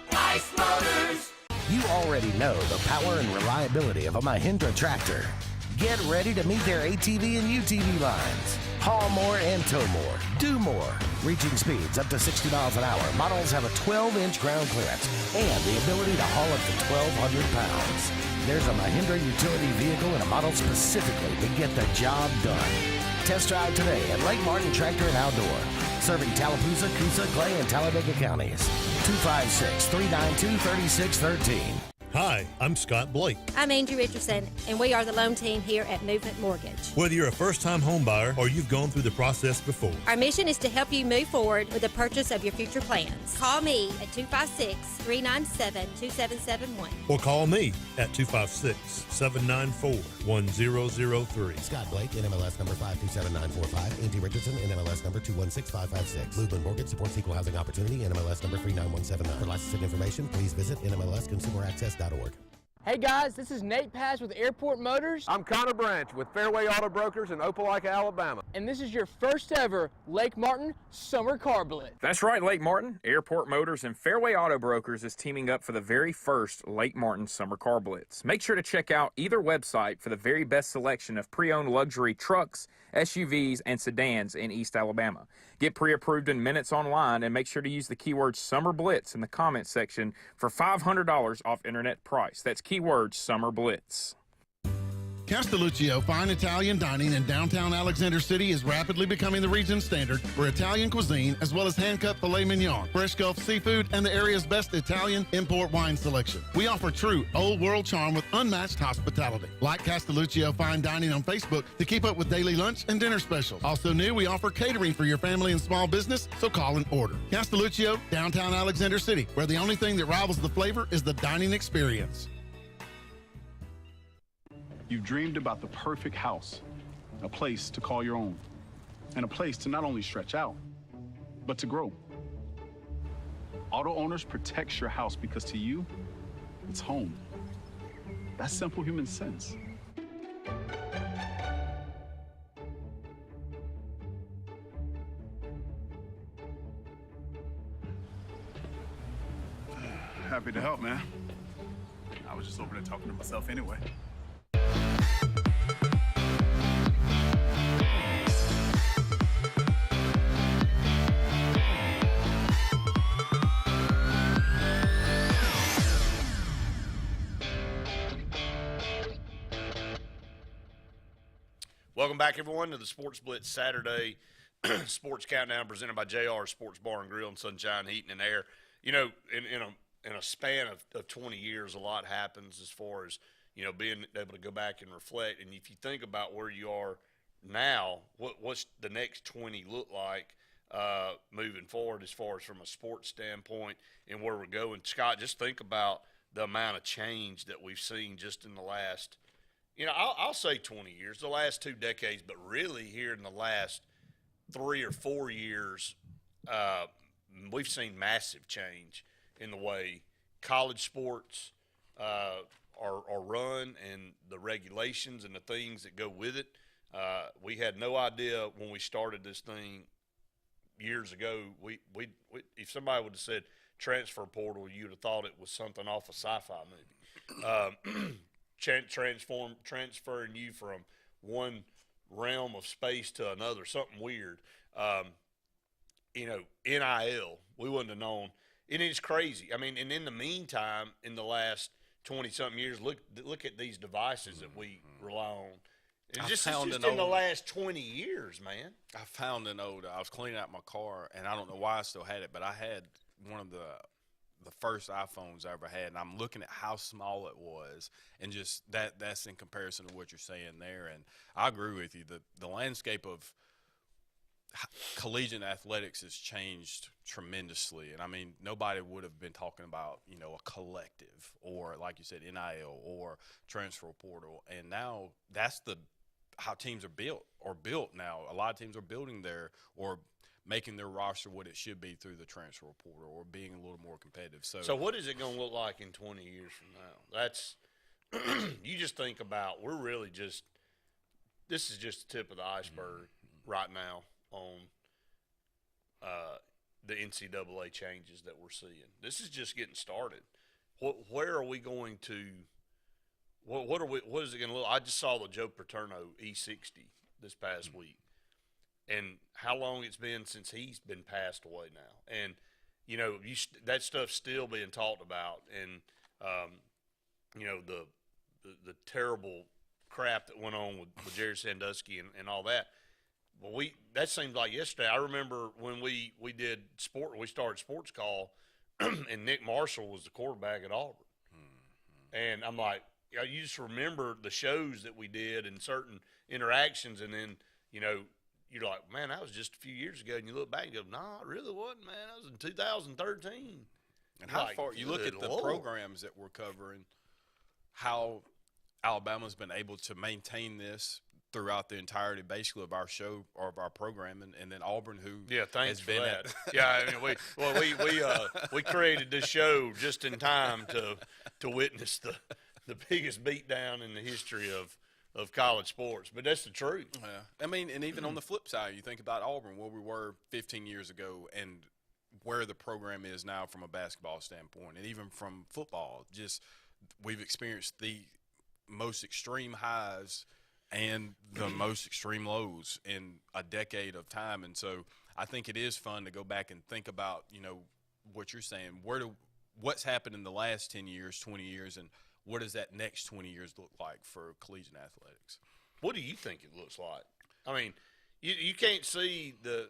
Speaker 1: Bice Motors.
Speaker 2: You already know the power and reliability of a Mahindra tractor. Get ready to meet their ATV and UTV lines. Haul more and tow more. Do more. Reaching speeds up to 60 miles an hour. Models have a 12-inch ground clearance and the ability to haul up to 1,200 pounds. There's a Mahindra utility vehicle and a model specifically to get the job done. test drive today at Lake Martin Tractor and Outdoor. Serving Tallapoosa, Coosa, Clay, and Talladega counties. 256-392-3613.
Speaker 18: Hi, I'm Scott Blake.
Speaker 19: I'm Angie Richardson, and we are the loan team here at Movement Mortgage.
Speaker 18: Whether you're a first-time home buyer or you've gone through the process before,
Speaker 19: Our mission is to help you move forward with the purchase of your future plans. Call me at 256-397-2771.
Speaker 18: or call me at 256-794-1003.
Speaker 2: Scott Blake, NMLS number 527945. Angie Richardson, NMLS number 216556. Movement Mortgage supports equal housing opportunity, NMLS number 39179. For licensing information, please visit NMLSConsumerAccess.org.
Speaker 20: Hey guys, this is Nate Paz with Airport Motors.
Speaker 21: I'm Connor Branch with Fairway Auto Brokers in Opelika, Alabama.
Speaker 20: And this is your first ever Lake Martin Summer Car Blitz.
Speaker 22: That's right, Lake Martin. Airport Motors and Fairway Auto Brokers is teaming up for the very first Lake Martin Summer Car Blitz. Make sure to check out either website for the very best selection of pre-owned luxury trucks, SUVs, and sedans in East Alabama. Get pre-approved in minutes online and make sure to use the keyword Summer Blitz in the comments section for $500 off internet price. That's keyword Summer Blitz.
Speaker 23: Castelluccio Fine Italian Dining in downtown Alexander City is rapidly becoming the region standard for Italian cuisine, as well as hand-cut filet mignon, fresh Gulf seafood, and the area's best Italian import wine selection. We offer true old-world charm with unmatched hospitality. Like Castelluccio Fine Dining on Facebook to keep up with daily lunch and dinner specials. Also new, we offer catering for your family and small business, so call and order. Castelluccio, downtown Alexander City, where the only thing that rivals the flavor is the dining experience.
Speaker 24: You've dreamed about the perfect house, a place to call your own, and a place to not only stretch out, but to grow. Auto Owners protects your house because to you, it's home. That's simple human sense. Happy to help, man. I was just over there talking to myself anyway.
Speaker 3: Welcome back, everyone, to the SportzBlitz Saturday Sports Countdown presented by JR Sports Bar and Grill and Sunshine Heating and Air. You know, in a span of 20 years, a lot happens as far as, you know, being able to go back and reflect. And if you think about where you are now, what's the next 20 look like moving forward as far as from a sports standpoint and where we're going? Scott, just think about the amount of change that we've seen just in the last, you know, I'll say 20 years, the last 2 decades, but really here in the last 3 or 4 years, we've seen massive change in the way college sports are run and the regulations and the things that go with it. We had no idea when we started this thing years ago. We if somebody would have said transfer portal, you'd have thought it was something off a sci-fi movie. Transferring you from one realm of space to another, something weird. You know, NIL, we wouldn't have known. And it's crazy. I mean, and in the meantime, in the last 20-something years, look at these devices that we rely on. It's just in the last 20 years, man.
Speaker 4: I found I was cleaning out my car, and I don't know why I still had it, but I had one of the first iPhones I ever had, and I'm looking at how small it was, and just that's in comparison to what you're saying there. And I agree with you. The landscape of collegiate athletics has changed tremendously. And I mean, nobody would have been talking about, you know, a collective or, like you said, NIL or transfer portal. And now that's how teams are built now. A lot of teams are building or making their roster what it should be through the transfer portal or being a little more competitive. So
Speaker 3: what is it going to look like in 20 years from now? That's you just think about, this is just the tip of the iceberg right now on the NCAA changes that we're seeing. This is just getting started. Where are we going to what is it going to look? I just saw the Joe Paterno E60 this past week, and how long it's been since he's been passed away now. And you know, that stuff's still being talked about, and you know, the terrible crap that went on with Jerry Sandusky and all that. Well, that seems like yesterday. I remember when we started Sports Call, and Nick Marshall was the quarterback at Auburn. And I'm like, you just remember the shows that we did and certain interactions, and then, you're like, man, that was just a few years ago. And you look back and go, nah, it really wasn't, man. That was in 2013.
Speaker 4: And how far you look at the programs that we're covering, how Alabama's been able to maintain this throughout the entirety, basically, of our show or of our program, and then Auburn, who
Speaker 3: thanks
Speaker 4: has been
Speaker 3: for that. We created this show just in time to witness the biggest beatdown in the history of college sports, but that's the truth.
Speaker 4: Yeah, I mean, and even on the flip side, you think about Auburn, where we were 15 years ago, and where the program is now from a basketball standpoint, and even from football. Just we've experienced the most extreme highs and the most extreme lows in a decade of time. And so I think it is fun to go back and think about, what you're saying, what's happened in the last 10 years, 20 years, and what does that next 20 years look like for collegiate athletics?
Speaker 3: What do you think it looks like? I mean, you can't see the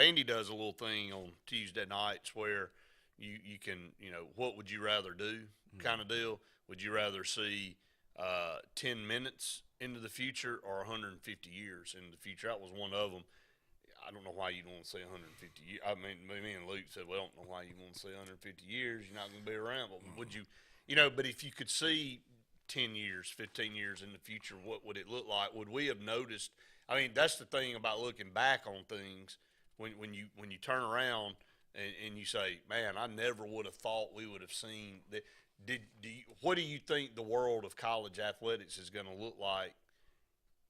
Speaker 3: Andy does a little thing on Tuesday nights where you can, what would you rather do kind of deal. Would you rather see 10 minutes into the future or 150 years into the future? That was one of them. I don't know why you want to say 150 years. I mean, me and Luke said, well, I don't know why you want to say 150 years. You're not going to be around. But would you, but if you could see 10 years, 15 years in the future, what would it look like? Would we have noticed? I mean, that's the thing about looking back on things when you turn around and you say, man, I never would have thought we would have seen that. What do you think the world of college athletics is going to look like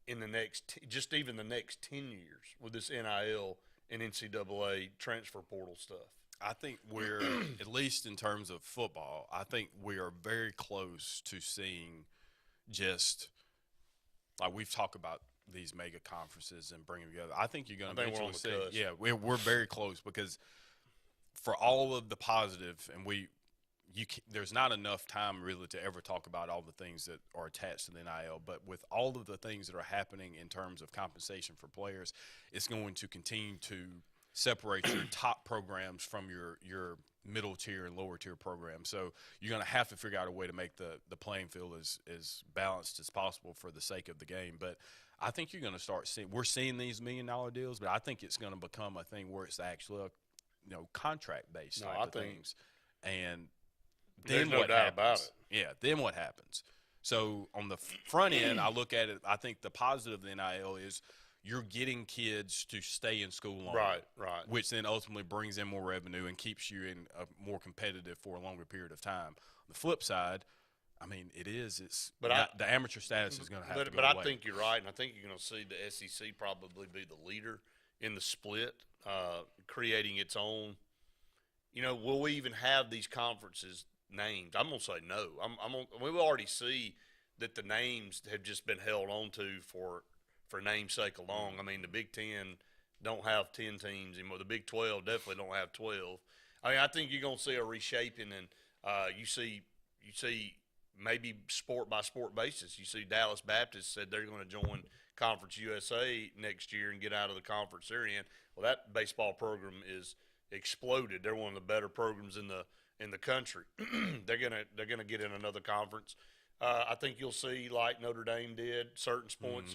Speaker 3: in the next, just even the next 10 years with this NIL and NCAA transfer portal stuff?
Speaker 4: I think we're, at least in terms of football, I think we are very close to seeing just, like we've talked about these mega conferences and bringing them together. I think you're going to eventually see, we're very close, because for all of the positive, and there's not enough time really to ever talk about all the things that are attached to the NIL, but with all of the things that are happening in terms of compensation for players, it's going to continue to separate your top programs from your middle tier and lower tier programs. So you're going to have to figure out a way to make the playing field as balanced as possible for the sake of the game. But I think you're going to start seeing – we're seeing these $1 million deals, but I think it's going to become a thing where it's actually contract-based type of things. And then
Speaker 3: there's no doubt about it.
Speaker 4: Yeah, then what happens? So on the front end, I look at it, I think the positive of the NIL is you're getting kids to stay in school longer.
Speaker 3: Right.
Speaker 4: Which then ultimately brings in more revenue and keeps you in a more competitive for a longer period of time. On the flip side, I mean, the amateur status is going to have to go away.
Speaker 3: But I think you're right, and I think you're going to see the SEC probably be the leader in the split, creating its own. Will we even have these conferences named? I'm going to say no. We will already see that the names have just been held on to for namesake alone. I mean, the Big Ten don't have 10 teams anymore. The Big 12 definitely don't have 12. I mean, I think you're going to see a reshaping, and you see maybe sport by sport basis. You see Dallas Baptist said they're going to join Conference USA next year and get out of the conference they're in. Well, that baseball program is exploded. They're one of the better programs in the country. They're gonna get in another conference. I think you'll see, like Notre Dame did, certain sports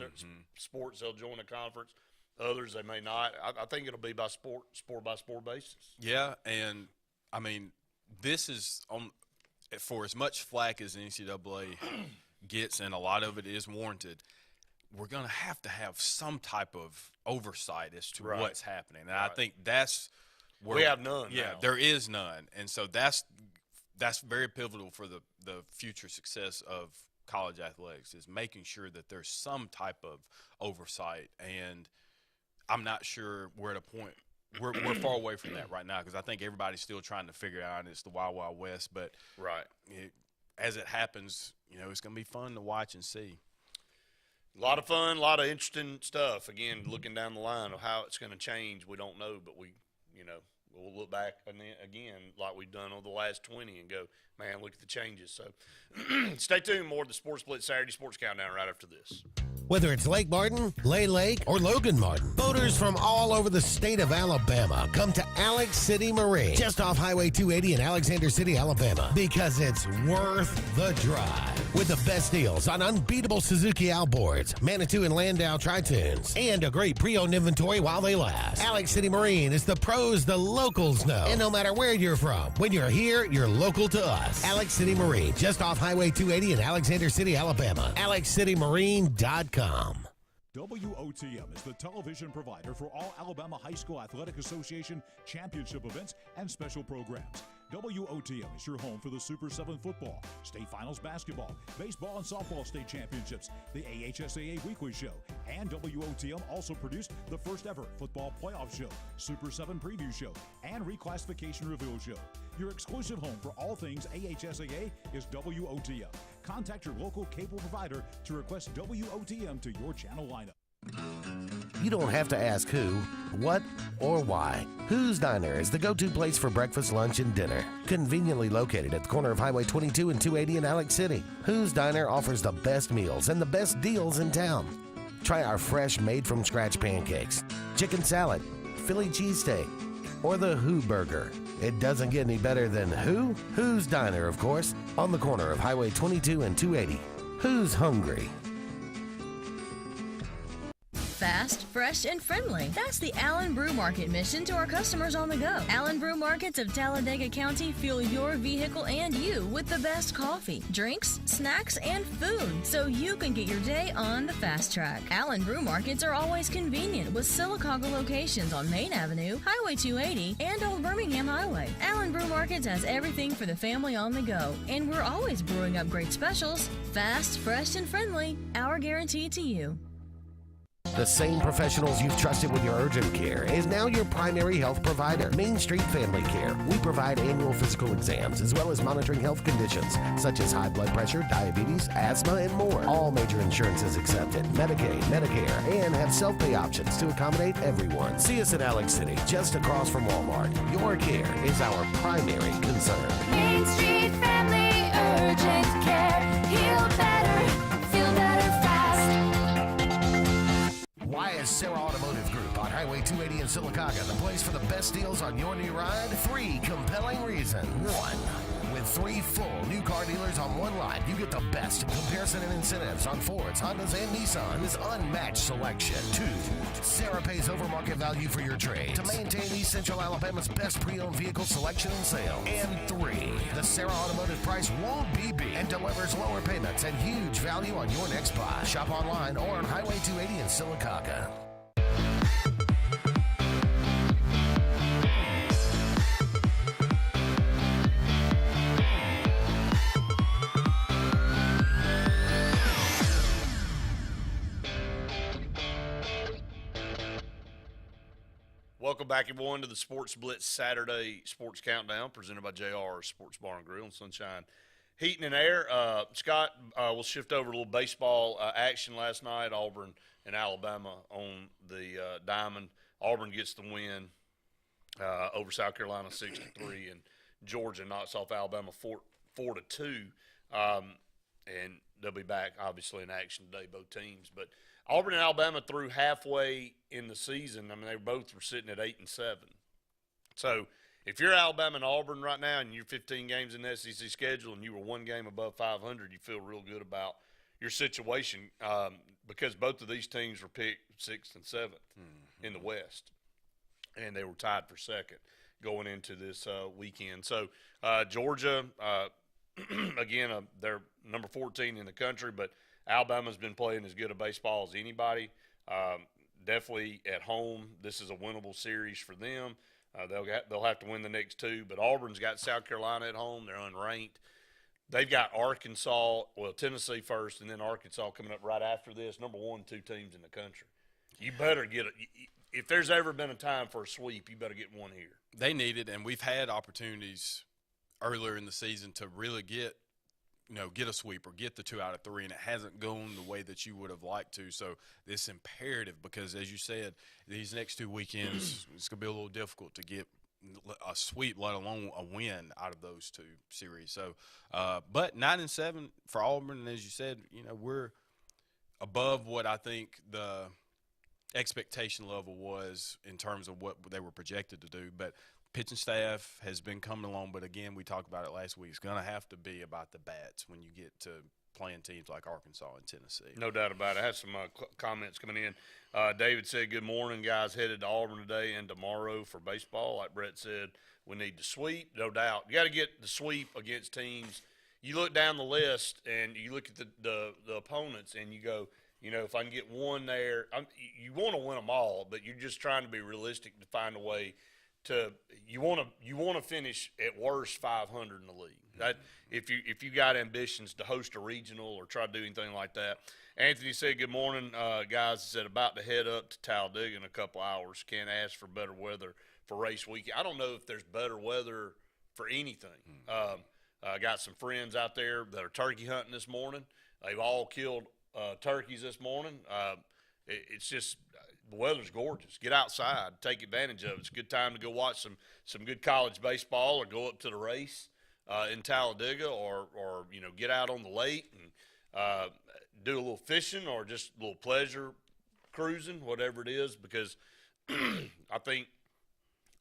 Speaker 3: they'll join a conference. Others they may not. I think it'll be by sport by sport basis.
Speaker 4: Yeah, and I mean, this is for as much flack as the NCAA gets, and a lot of it is warranted. We're going to have some type of oversight as to what's happening, and I think that's where
Speaker 3: we have none.
Speaker 4: Yeah,
Speaker 3: now.
Speaker 4: There is none, and so that's very pivotal for the future success of college athletics, is making sure that there's some type of oversight. And I'm not sure we're at a point. We're far away from that right now, because I think everybody's still trying to figure out, and it's the Wild Wild West. But as it happens, it's going to be fun to watch and see.
Speaker 3: A lot of fun, a lot of interesting stuff. Again, looking down the line of how it's going to change, we don't know, but we'll look back and then again like we've done over the last 20 and go, man, look at the changes. So stay tuned. More of the Sports Blitz Saturday Sports Countdown right after this.
Speaker 2: Whether it's Lake Martin, Lay Lake, or Logan Martin, boaters from all over the state of Alabama come to Alex City Marine, just off Highway 280 in Alexander City, Alabama, because it's worth the drive. With the best deals on unbeatable Suzuki outboards, Manitou and Landau Tritoons, and a great pre-owned inventory while they last. Alex City Marine is the pros the locals know. And no matter where you're from, when you're here, you're local to us. Alex City Marine, just off Highway 280 in Alexander City, Alabama. AlexCityMarine.com.
Speaker 12: WOTM is the television provider for all Alabama High School Athletic Association championship events and special programs. WOTM is your home for the Super 7 football, state finals basketball, baseball and softball state championships, the AHSAA weekly show, and WOTM also produced the first ever football playoff show, Super 7 preview show, and reclassification reveal show. Your exclusive home for all things AHSAA is WOTM. Contact your local cable provider to request WOTM to your channel lineup.
Speaker 2: You don't have to ask who, what, or why. Who's Diner is the go-to place for breakfast, lunch, and dinner. Conveniently located at the corner of Highway 22 and 280 in Alex City. Who's Diner offers the best meals and the best deals in town. Try our fresh, made-from-scratch pancakes, chicken salad, Philly cheesesteak, or the Who Burger. It doesn't get any better than who? Who's Diner, of course, on the corner of Highway 22 and 280. Who's hungry?
Speaker 13: Fast, fresh, and friendly. That's the Allen Brew Market mission to our customers on the go. Allen Brew Markets of Talladega County fuel your vehicle and you with the best coffee, drinks, snacks, and food, so you can get your day on the fast track. Allen Brew Markets are always convenient with Sylacauga locations on Main Avenue, Highway 280, and Old Birmingham Highway. Allen Brew Markets has everything for the family on the go, and we're always brewing up great specials. Fast, fresh, and friendly. Our guarantee to you.
Speaker 2: The same professionals you've trusted with your urgent care is now your primary health provider, Main Street Family Care. We provide annual physical exams as well as monitoring health conditions such as high blood pressure, diabetes, asthma, and more. All major insurances accepted, Medicaid, Medicare, and have self-pay options to accommodate everyone. See us in Alex City, just across from Walmart. Your care is our primary concern.
Speaker 1: Main Street Family Urgent Care. Heal better, feel better fast.
Speaker 2: Why is Sarah Automotive Group on Highway 280 in Sylacauga the place for the best deals on your new ride? 3 compelling reasons. 1. With 3 full new car dealers on one lot, you get the best comparison and incentives on Fords, Hondas, and Nissans. Unmatched selection. 2. Sarah pays over market value for your trade to maintain East Central Alabama's best pre-owned vehicle selection and sales. And 3. The Sarah Automotive price won't be beat and delivers lower payments and huge value on your next buy. Shop online or on Highway 280 in Sylacauga.
Speaker 3: Welcome back, everyone, to the Sports Blitz Saturday Sports Countdown, presented by JR Sports Bar and Grill and Sunshine Heating and Air. Scott, we'll shift over a little baseball action last night. Auburn and Alabama on the diamond. Auburn gets the win over South Carolina 6-3, and Georgia knocks off Alabama 4-2. And they'll be back, obviously, in action today, both teams. But Auburn and Alabama through halfway in the season, I mean, they both were sitting at 8-7. So if you're Alabama and Auburn right now and you're 15 games in the SEC schedule and you were 1 game above 500, you feel real good about your situation because both of these teams were picked 6th and 7th in the West, and they were tied for 2nd going into this weekend. So Georgia, again, they're number 14 in the country, but Alabama's been playing as good a baseball as anybody. Definitely at home, this is a winnable series for them. They'll have to win the next 2, but Auburn's got South Carolina at home. They're unranked. They've got Tennessee first, and then Arkansas coming up right after this. Number 1, 2 teams in the country. You better get it. If there's ever been a time for a sweep, you better get one here.
Speaker 4: They need it, and we've had opportunities earlier in the season to really get a sweep or get the 2 out of 3, and it hasn't gone the way that you would have liked to. So it's imperative because, as you said, these next 2 weekends, it's going to be a little difficult to get a sweep, let alone a win out of those two series. So, but 9-7 for Auburn, and as you said, we're above what I think the expectation level was in terms of what they were projected to do. But pitching staff has been coming along. But again, we talked about it last week. It's going to have to be about the bats when you get to playing teams like Arkansas and Tennessee.
Speaker 3: No doubt about it. I have some comments coming in. David said, good morning, guys. Headed to Auburn today and tomorrow for baseball. Like Brett said, we need to sweep, no doubt. You got to get the sweep against teams. You look down the list and you look at the opponents and you go, if I can get one there, you want to win them all, but you're just trying to be realistic to find a way to you want to finish at worst 500 in the league. That if you got ambitions to host a regional or try to do anything like that. Anthony said, good morning, guys. He said, about to head up to Talladega in a couple hours. Can't ask for better weather for race weekend. I don't know if there's better weather for anything. I got some friends out there that are turkey hunting this morning. They've all killed turkeys this morning. It's just the weather's gorgeous. Get outside, take advantage of it. It's a good time to go watch some good college baseball or go up to the race in Talladega or get out on the lake and do a little fishing or just a little pleasure cruising, whatever it is, because I think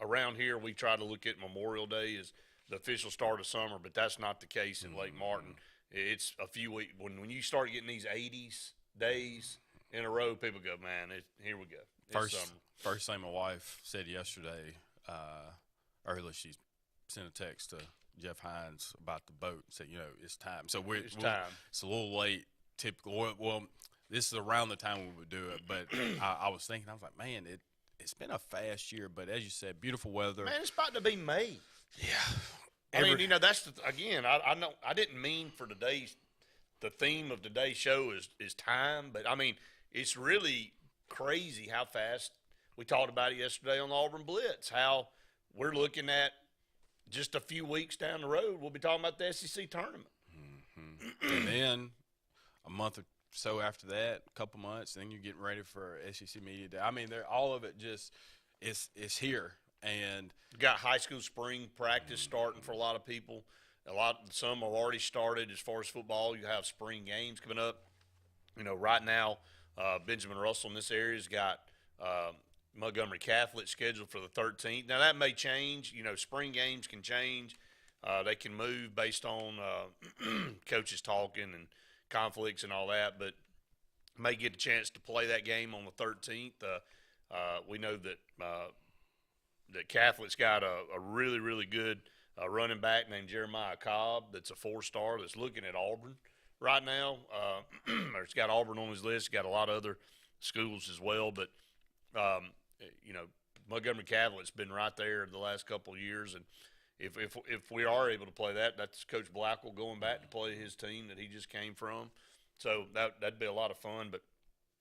Speaker 3: around here we try to look at Memorial Day as the official start of summer, but that's not the case in Lake Martin. It's a few weeks. When you start getting these 80s days in a row, people go, man, here we go. It's summer.
Speaker 4: First thing my wife said yesterday, earlier she sent a text to Jeff Hines about the boat and said, it's time. So it's time. It's a little late. Typical. Well, this is around the time we would do it, but I was thinking, I was like, man, it's been a fast year, but as you said, beautiful weather.
Speaker 3: Man, it's about to be May.
Speaker 4: Yeah.
Speaker 3: I mean, that's again. I know I didn't mean for the theme of today's show is time, but I mean it's really crazy how fast we talked about it yesterday on the Auburn Blitz. How we're looking at just a few weeks down the road, we'll be talking about the SEC tournament,
Speaker 4: and then a month or so after that, a couple months, then you're getting ready for SEC Media Day. I mean, all of it just is here. And
Speaker 3: you got high school spring practice starting for a lot of people. Some have already started as far as football. You have spring games coming up. Right now, Benjamin Russell in this area has got Montgomery Catholic scheduled for the 13th. Now that may change. Spring games can change. They can move based on coaches talking and conflicts and all that. But may get a chance to play that game on the 13th. We know that. That Catholic's got a really, really good running back named Jeremiah Cobb that's a 4-star that's looking at Auburn right now. He's got Auburn on his list. He's got a lot of other schools as well. But, Montgomery Catholic's been right there the last couple of years. And if we are able to play that, that's Coach Blackwell going back to play his team that he just came from. So that'd be a lot of fun. But,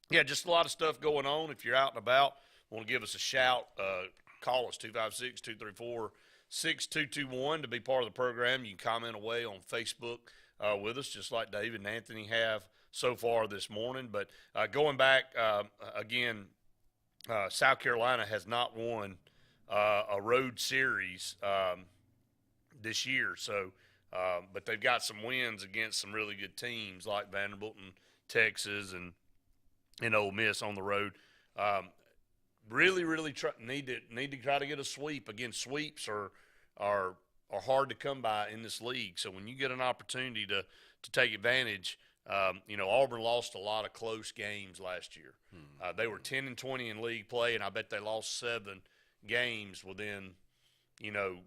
Speaker 3: yeah, just a lot of stuff going on. If you're out and about, want to give us a shout, call us 256-234-6221 to be part of the program. You can comment away on Facebook with us, just like David and Anthony have so far this morning. But going back, again, South Carolina has not won a road series this year. So, but they've got some wins against some really good teams like Vanderbilt and Texas and Ole Miss on the road. Really need to try to get a sweep. Again, sweeps are hard to come by in this league. So when you get an opportunity to take advantage, Auburn lost a lot of close games last year. They were 10-20 in league play, and I bet they lost 7 games within, the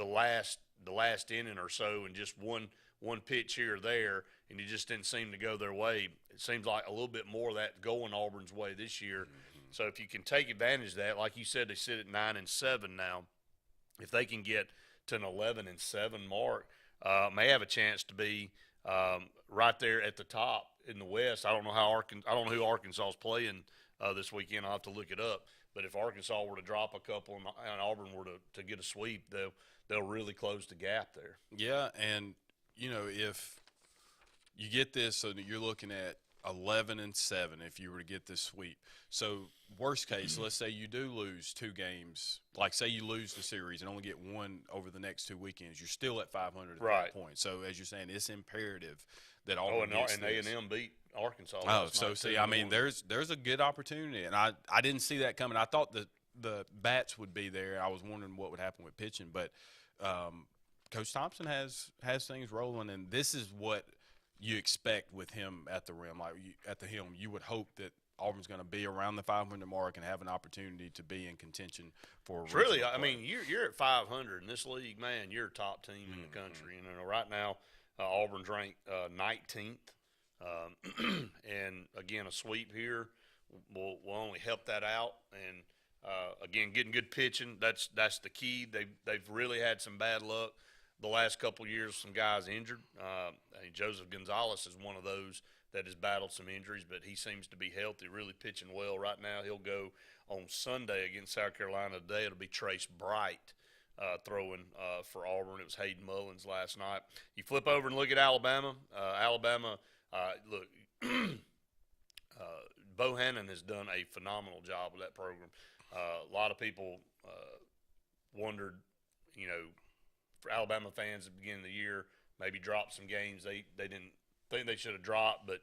Speaker 3: last inning or so, and just one pitch here or there, and it just didn't seem to go their way. It seems like a little bit more of that going Auburn's way this year. So if you can take advantage of that, like you said, they sit at 9-7 now. If they can get to an 11-7 mark, may have a chance to be right there at the top in the West. I don't know who Arkansas is playing this weekend. I'll have to look it up. But if Arkansas were to drop a couple and Auburn were to get a sweep, they'll really close the gap there.
Speaker 4: Yeah, and if you get this, so that you're looking at 11-7 if you were to get this sweep. So worst case, let's say you do lose 2 games. Like say you lose the series and only get 1 over the next 2 weekends. You're still at 500 at that point. So as you're saying, it's imperative that Auburn gets this.
Speaker 3: A&M beat Arkansas.
Speaker 4: Oh, so see, I mean, there's a good opportunity, and I didn't see that coming. I thought the bats would be there. I was wondering what would happen with pitching, but Coach Thompson has things rolling, and this is what you expect with him at the rim. Like at the helm, you would hope that Auburn's going to be around the 500 mark and have an opportunity to be in contention for.
Speaker 3: Really, I mean, you're at 500 in this league, man. You're a top team in the country. You know, right now, Auburn's ranked 19th, and again, a sweep here will only help that out. And again, getting good pitching, that's the key. They've really had some bad luck the last couple of years. Some guys injured. Joseph Gonzalez is one of those that has battled some injuries, but he seems to be healthy, really pitching well right now. He'll go on Sunday against South Carolina today. It'll be Trace Bright throwing for Auburn. It was Hayden Mullins last night. You flip over and look at Alabama. Look, Bohannon has done a phenomenal job with that program. A lot of people wondered, you know, for Alabama fans at the beginning of the year, maybe dropped some games they didn't think they should have dropped, but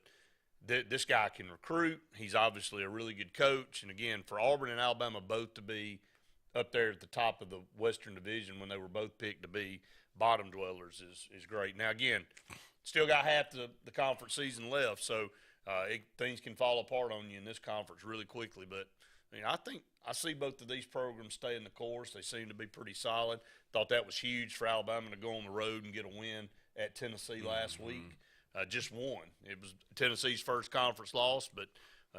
Speaker 3: this guy can recruit. He's obviously a really good coach. And, again, for Auburn and Alabama both to be up there at the top of the Western Division when they were both picked to be bottom dwellers is great. Now, again, still got half the conference season left, so things can fall apart on you in this conference really quickly. But, I mean, I think I see both of these programs staying the course. They seem to be pretty solid. Thought that was huge for Alabama to go on the road and get a win at Tennessee last week. Just won. It was Tennessee's first conference loss, but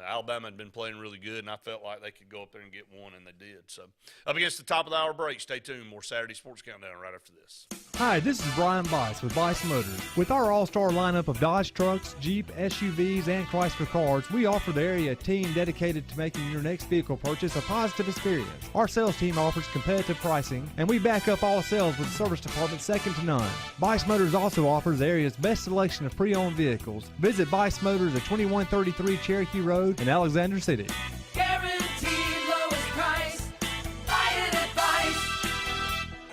Speaker 3: Alabama had been playing really good, and I felt like they could go up there and get one, and they did. So, up against the top of the hour break. Stay tuned. More Saturday Sports Countdown right after this.
Speaker 17: Hi, this is Brian Bice with Bice Motors. With our all-star lineup of Dodge trucks, Jeep, SUVs, and Chrysler cars, we offer the area team dedicated to making your next vehicle purchase a positive experience. Our sales team offers competitive pricing, and we back up all sales with a service department second to none. Bice Motors also offers the area's best selection of pre-owned vehicles. Visit Bice Motors at 2133 Cherokee Road in Alexander City.
Speaker 1: Guaranteed lowest price. Buy it at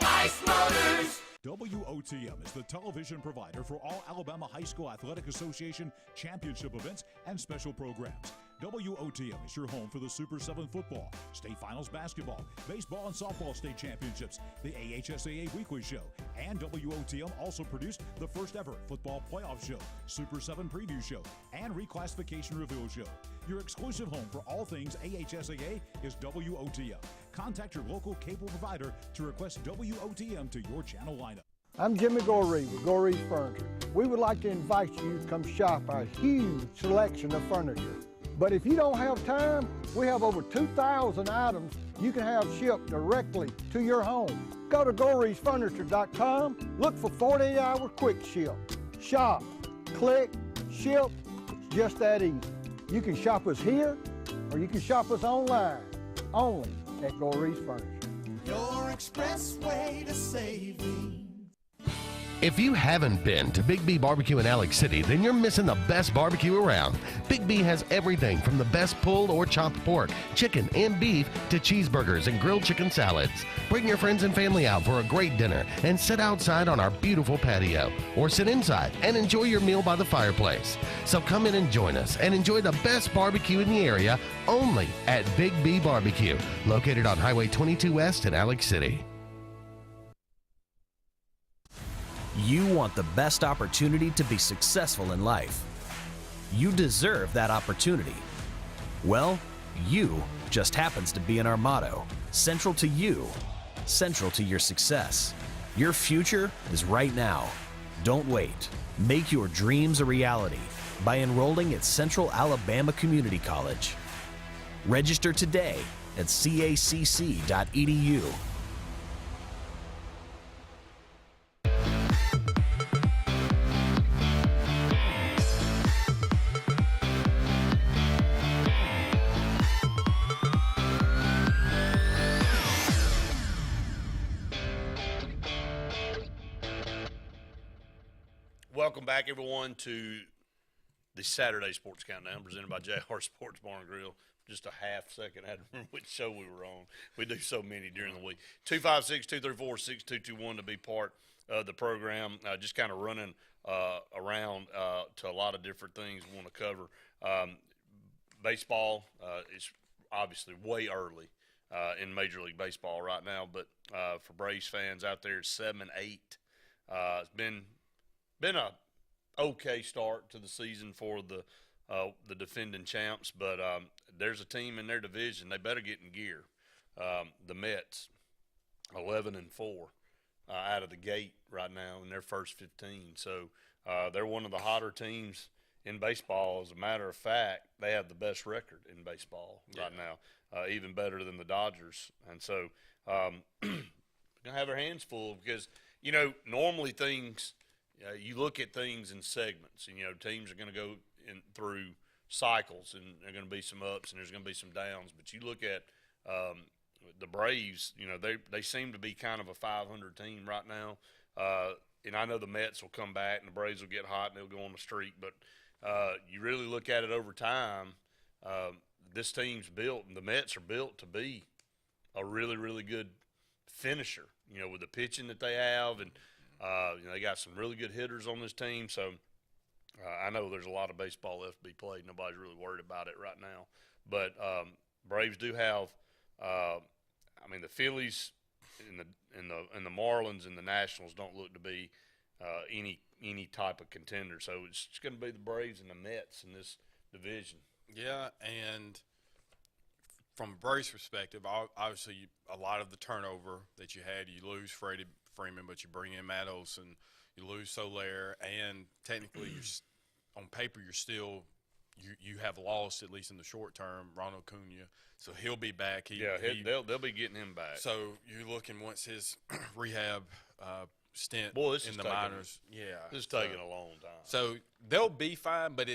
Speaker 1: Bice Motors.
Speaker 12: WOTM is the television provider for all Alabama High School Athletic Association championship events and special programs. WOTM is your home for the Super 7 football, state finals basketball, baseball and softball state championships, the AHSAA weekly show, and WOTM also produced the first ever football playoff show, Super 7 preview show, and reclassification reveal show. Your exclusive home for all things AHSAA is WOTM. Contact your local cable provider to request WOTM to your channel lineup.
Speaker 5: I'm Jimmy Goree with Goree's Furniture. We would like to invite you to come shop our huge selection of furniture. But if you don't have time, we have over 2,000 items you can have shipped directly to your home. Go to GoreesFurniture.com, look for 48-hour quick ship. Shop, click, ship, it's just that easy. You can shop us here, or you can shop us online, only at Goree's Furniture.
Speaker 1: Your express way to saving.
Speaker 2: If you haven't been to Big B Barbecue in Alex City, then you're missing the best barbecue around. Big B has everything from the best pulled or chopped pork, chicken, and beef to cheeseburgers and grilled chicken salads. Bring your friends and family out for a great dinner and sit outside on our beautiful patio, or sit inside and enjoy your meal by the fireplace. So come in and join us and enjoy the best barbecue in the area only at Big B Barbecue, located on Highway 22 West in Alex City.
Speaker 8: You want the best opportunity to be successful in life. You deserve that opportunity. Well, you just happens to be in our motto, central to you, central to your success. Your future is right now. Don't wait. Make your dreams a reality by enrolling at Central Alabama Community College. Register today at cacc.edu.
Speaker 3: Welcome back, everyone, to the Saturday Sports Countdown presented by JR Sports Bar and Grill. Just a half second, I had to remember which show we were on. We do so many during the week. 256-234-6221 to be part of the program. Just kind of running around to a lot of different things we want to cover. Baseball is obviously way early in Major League Baseball right now, but for Braves fans out there, 7-8. It's been a okay start to the season for the defending champs, but there's a team in their division. They better get in gear. The Mets, 11-4 out of the gate right now in their first 15. So they're one of the hotter teams in baseball. As a matter of fact, they have the best record in baseball right now, even better than the Dodgers. And so going to have their hands full because, you know, normally things you look at things in segments, and, you know, teams are going to go through cycles, and there are going to be some ups and there's going to be some downs. But you look at the Braves, you know, they seem to be kind of a 500 team right now. And I know the Mets will come back and the Braves will get hot and they'll go on the streak. But you really look at it over time, this team's built, and the Mets are built to be a really, really good finisher, you know, with the pitching that they have. And, you know, they got some really good hitters on this team. So I know there's a lot of baseball left to be played. Nobody's really worried about it right now. But Braves do have, I mean, the Phillies and the Marlins and the Nationals don't look to be any type of contender. So it's going to be the Braves and the Mets in this division.
Speaker 4: Yeah, and from a Braves perspective, obviously a lot of the turnover that you had, you lose Freddie Freeman, but you bring in Matt Olson, you lose Soler, and technically on paper you're still you have lost, at least in the short term, Ronald Acuna, so he'll be back.
Speaker 3: They'll be getting him back.
Speaker 4: So you're looking once his rehab stint
Speaker 3: this
Speaker 4: in
Speaker 3: is
Speaker 4: the
Speaker 3: taking,
Speaker 4: minors. Yeah,
Speaker 3: this is taking a long time.
Speaker 4: So they'll be fine, but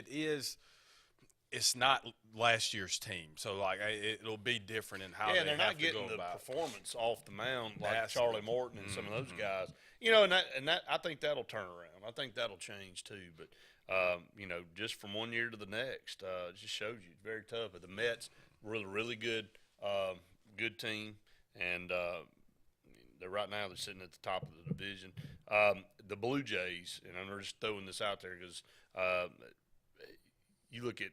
Speaker 4: it's not last year's team. So like it'll be different in how
Speaker 3: they're not getting the performance off the mound like Charlie Morton and some of those guys. You know, and that I think that'll turn around. I think that'll change too. But you know, just from one year to the next, it just shows you it's very tough. But the Mets really, really good, good team, and they're right now they're sitting at the top of the division. The Blue Jays, and I'm just throwing this out there because you look at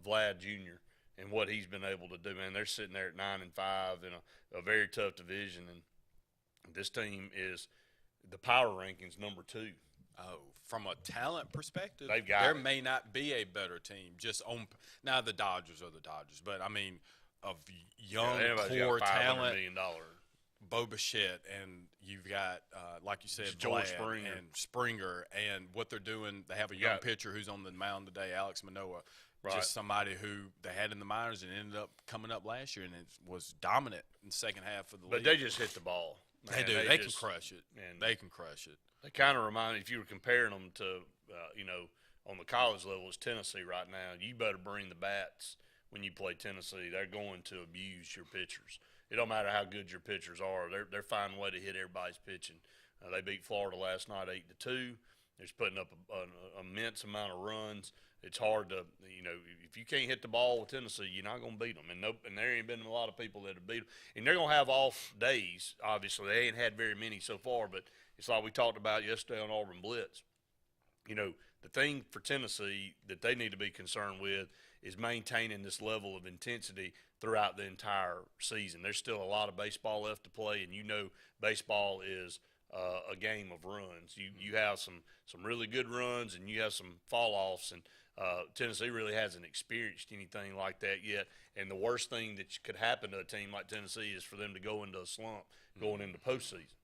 Speaker 3: Vlad Jr. and what he's been able to do. Man, they're sitting there at 9-5 in a very tough division, and this team is the power rankings number 2.
Speaker 4: Oh, from a talent perspective,
Speaker 3: there
Speaker 4: may not be a better team. Just on now, the Dodgers are the Dodgers, but I mean, of young core talent,
Speaker 3: $500 million.
Speaker 4: Bo Bichette, and you've got like you said,
Speaker 3: George
Speaker 4: Vlad and Springer, and what they're doing. They have a young pitcher who's on the mound today, Alex Manoah.
Speaker 3: Right.
Speaker 4: Just somebody who they had in the minors and ended up coming up last year, and it was dominant in the second half of the league.
Speaker 3: But they just hit the ball.
Speaker 4: Man, they do. They can crush it. And they can crush it.
Speaker 3: They kind of remind me, if you were comparing them to, you know, on the college level, it's Tennessee right now. You better bring the bats when you play Tennessee. They're going to abuse your pitchers. It don't matter how good your pitchers are. They're finding a way to hit everybody's pitching. They beat Florida last night 8-2. They're putting up an immense amount of runs. It's hard to, you know, if you can't hit the ball with Tennessee, you're not going to beat them. And there ain't been a lot of people that have beat them. And they're going to have off days, obviously. They ain't had very many so far, but it's like we talked about yesterday on SportzBlitz. You know, the thing for Tennessee that they need to be concerned with is maintaining this level of intensity throughout the entire season. There's still a lot of baseball left to play, and you know baseball is a game of runs. You have some really good runs, and you have some fall-offs, and Tennessee really hasn't experienced anything like that yet. And the worst thing that could happen to a team like Tennessee is for them to go into a slump going into postseason.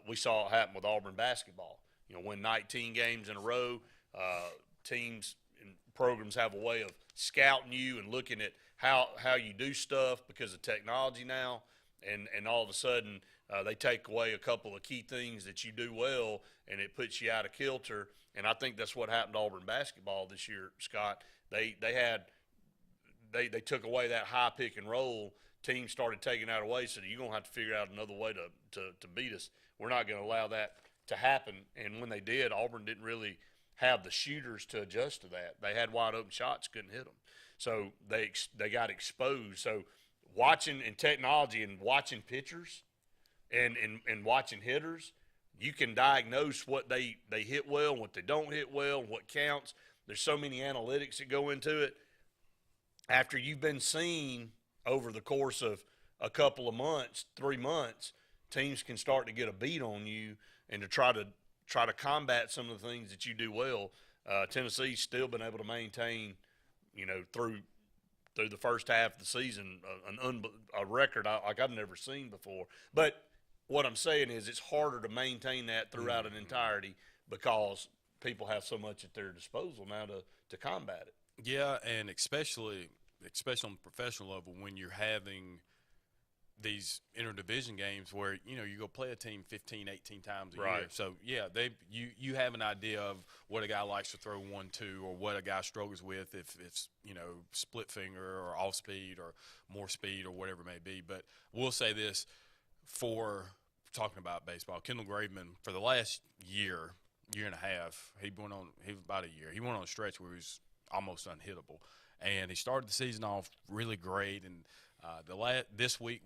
Speaker 3: We saw it happen with Auburn basketball. You know, win 19 games in a row. Teams and programs have a way of scouting you and looking at how you do stuff because of technology now. And all of a sudden they take away a couple of key things that you do well, and it puts you out of kilter. And I think that's what happened to Auburn basketball this year, Scott. They took away that high pick and roll. Teams started taking that away, so you're going to have to figure out another way to beat us. We're not going to allow that to happen. And when they did, Auburn didn't really have the shooters to adjust to that. They had wide open shots, couldn't hit them. So they got exposed. So watching and technology and watching pitchers and watching hitters, you can diagnose what they hit well and what they don't hit well and what counts. There's so many analytics that go into it. After you've been seen over the course of a couple of months, 3 months, teams can start to get a beat on you and to try to combat some of the things that you do well. Tennessee's still been able to maintain, through the first half of the season, a record like I've never seen before. But what I'm saying is it's harder to maintain that throughout an entirety because people have so much at their disposal now to combat it.
Speaker 4: Yeah, and especially on the professional level when you're having these interdivision games where, you go play a team 15, 18 times a year. So, yeah, you have an idea of what a guy likes to throw 1-2 or what a guy struggles with if it's, split finger or off speed or more speed or whatever it may be. But we'll say this, for talking about baseball, Kendall Graveman, for the last year and a half, he went on a stretch where he was almost unhittable. And he started the season off really great, and this week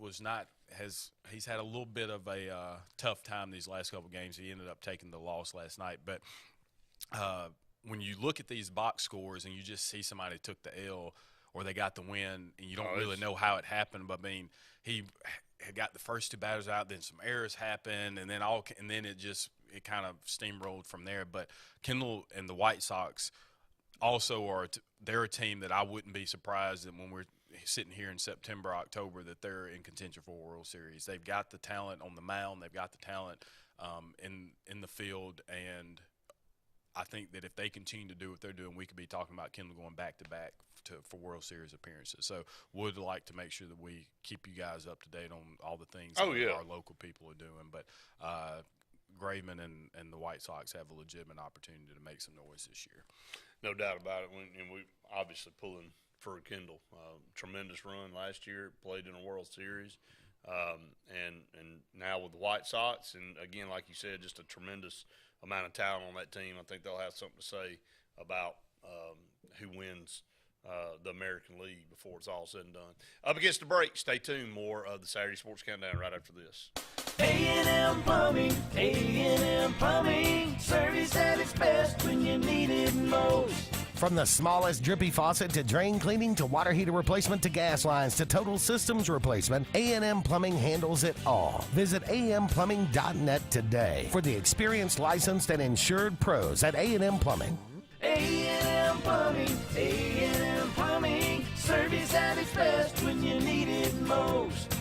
Speaker 4: he's had a little bit of a tough time these last couple games. He ended up taking the loss last night. But when you look at these box scores and you just see somebody took the L or they got the win, and you don't really know how it happened, but he had got the first 2 batters out, then some errors happened, and then it kind of steamrolled from there. But Kendall and the White Sox also they're a team that I wouldn't be surprised that when we're sitting here in September, October, that they're in contention for a World Series. They've got the talent on the mound. They've got the talent in the field, and I think that if they continue to do what they're doing, we could be talking about Kendall going back-to-back for World Series appearances. So would like to make sure that we keep you guys up to date on all the things that our local people are doing. But Graveman and the White Sox have a legitimate opportunity to make some noise this year.
Speaker 3: No doubt about it. And we obviously pulling for Kendall. Tremendous run last year, played in a World Series. And now with the White Sox, and again, like you said, just a tremendous amount of talent on that team. I think they'll have something to say about who wins the American League before it's all said and done. Up against the break, stay tuned. More of the Saturday Sports Countdown right after this.
Speaker 1: A&M Plumbing, A&M Plumbing, service at its best when you need it most.
Speaker 2: From the smallest drippy faucet to drain cleaning to water heater replacement to gas lines to total systems replacement, A&M Plumbing handles it all. Visit amplumbing.net today for the experienced, licensed, and insured pros at A&M Plumbing.
Speaker 1: A&M Plumbing, A&M Plumbing, service at its best when you need it most.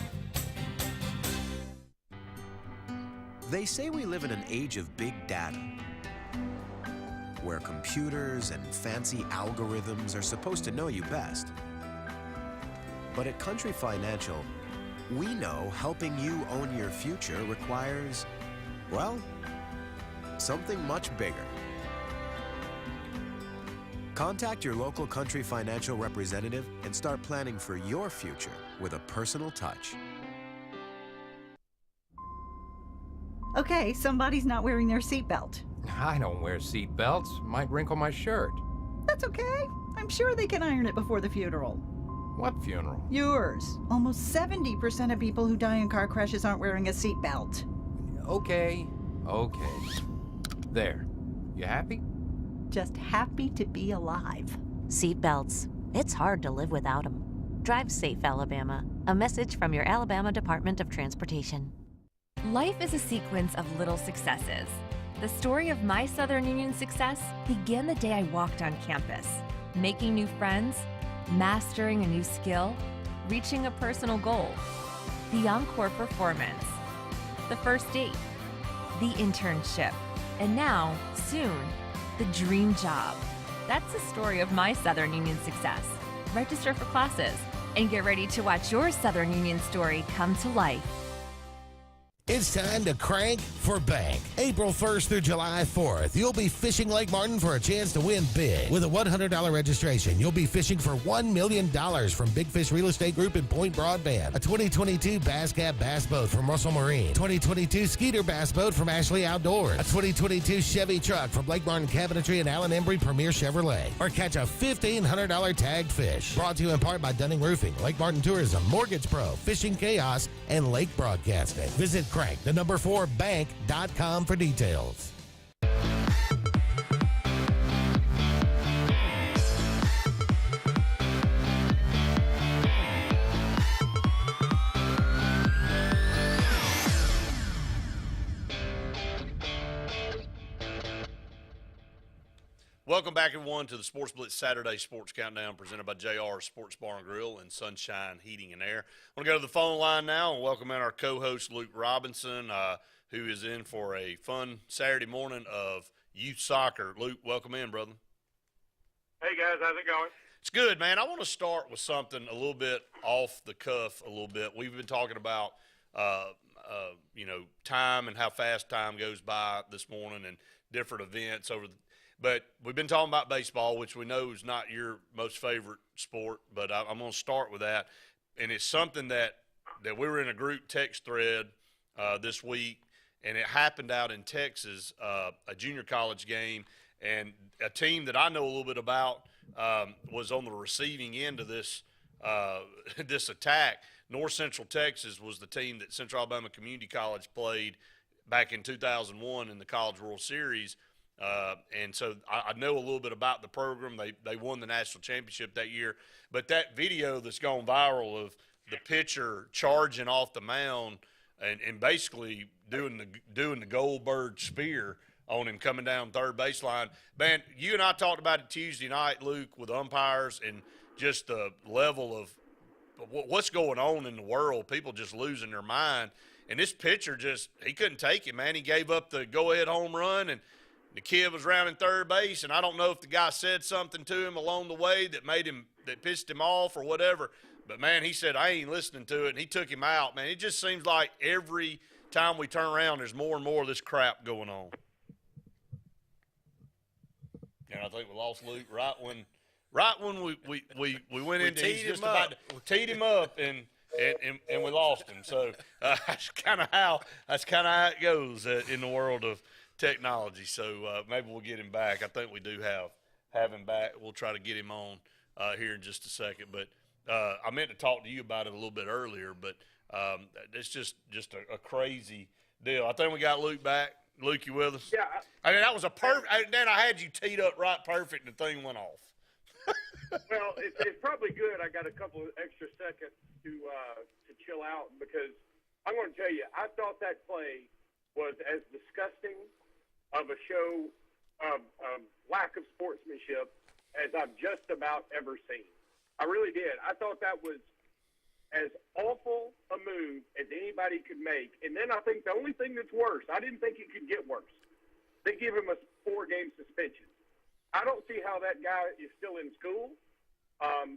Speaker 6: They say we live in an age of big data, where computers and fancy algorithms are supposed to know you best. But at Country Financial, we know helping you own your future requires, well, something much bigger. Contact your local Country Financial representative and start planning for your future with a personal touch.
Speaker 7: Okay, somebody's not wearing their seatbelt.
Speaker 9: I don't wear seatbelts. Might wrinkle my shirt.
Speaker 7: That's okay. I'm sure they can iron it before the funeral.
Speaker 9: What funeral?
Speaker 7: Yours. Almost 70% of people who die in car crashes aren't wearing a seatbelt.
Speaker 9: Okay. There. You happy?
Speaker 7: Just happy to be alive.
Speaker 10: Seatbelts. It's hard to live without them. Drive safe, Alabama. A message from your Alabama Department of Transportation.
Speaker 25: Life is a sequence of little successes. The story of my Southern Union success began the day I walked on campus, making new friends, mastering a new skill, reaching a personal goal, the encore performance, the first date, the internship, and now, soon, the dream job. That's the story of my Southern Union success. Register for classes and get ready to watch your Southern Union story come to life.
Speaker 2: It's time to crank for bank. April 1st through July 4th, you'll be fishing Lake Martin for a chance to win big. With a $100 registration, you'll be fishing for $1 million from Big Fish Real Estate Group and Point Broadband, a 2022 Bass Cap Bass Boat from Russell Marine, 2022 Skeeter Bass Boat from Ashley Outdoors, a 2022 Chevy truck from Lake Martin Cabinetry and Allen Embry Premier Chevrolet, or catch a $1,500 tagged fish. Brought to you in part by Dunning Roofing, Lake Martin Tourism, Mortgage Pro, Fishing Chaos, and Lake Broadcasting. Visit Crank, the number 4 bank.com for details.
Speaker 3: Welcome back, everyone, to the SportzBlitz Saturday Sports Countdown presented by JR Sports Bar and Grill and Sunshine Heating and Air. I want to go to the phone line now and welcome in our co-host, Luke Robinson, who is in for a fun Saturday morning of youth soccer. Luke, welcome in, brother.
Speaker 11: Hey, guys. How's it going?
Speaker 3: It's good, man. I want to start with something a little bit off the cuff a little bit. We've been talking about, time and how fast time goes by this morning and different events but we've been talking about baseball, which we know is not your most favorite sport, but I'm going to start with that. And it's something that we were in a group text thread this week, and it happened out in Texas, a junior college game, and a team that I know a little bit about was on the receiving end of this this attack. North Central Texas was the team that Central Alabama Community College played back in 2001 in the College World Series. And so I know a little bit about the program. They won the national championship that year. But that video that's gone viral of the pitcher charging off the mound and basically doing the Goldberg spear on him coming down third baseline. Man, you and I talked about it Tuesday night, Luke, with umpires and just the level of what's going on in the world, people just losing their mind. And this pitcher he couldn't take it, man. He gave up the go-ahead home run, and the kid was rounding third base, and I don't know if the guy said something to him along the way that pissed him off or whatever. But, man, he said, I ain't listening to it, and he took him out. Man, it just seems like every time we turn around, there's more and more of this crap going on. And I think we lost Luke right when we went into he's just about to teed him up and we lost him. So that's kind of how it goes in the world of technology. So maybe we'll get him back. I think we do have him back. We'll try to get him on here in just a second. But I meant to talk to you about it a little bit earlier, but it's just a crazy deal. I think we got Luke back. Luke, you with us?
Speaker 11: Yeah.
Speaker 3: I mean, that was a perfect – then I had you teed up right perfect, and the thing went off.
Speaker 11: Well, it's probably good. I got a couple of extra seconds to chill out because I'm going to tell you, I thought that play was as disgusting of a show of lack of sportsmanship as I've just about ever seen. I really did. I thought that was as awful a move as anybody could make. And then I think the only thing that's worse, I didn't think it could get worse. They give him a 4-game suspension. I don't see how that guy is still in school.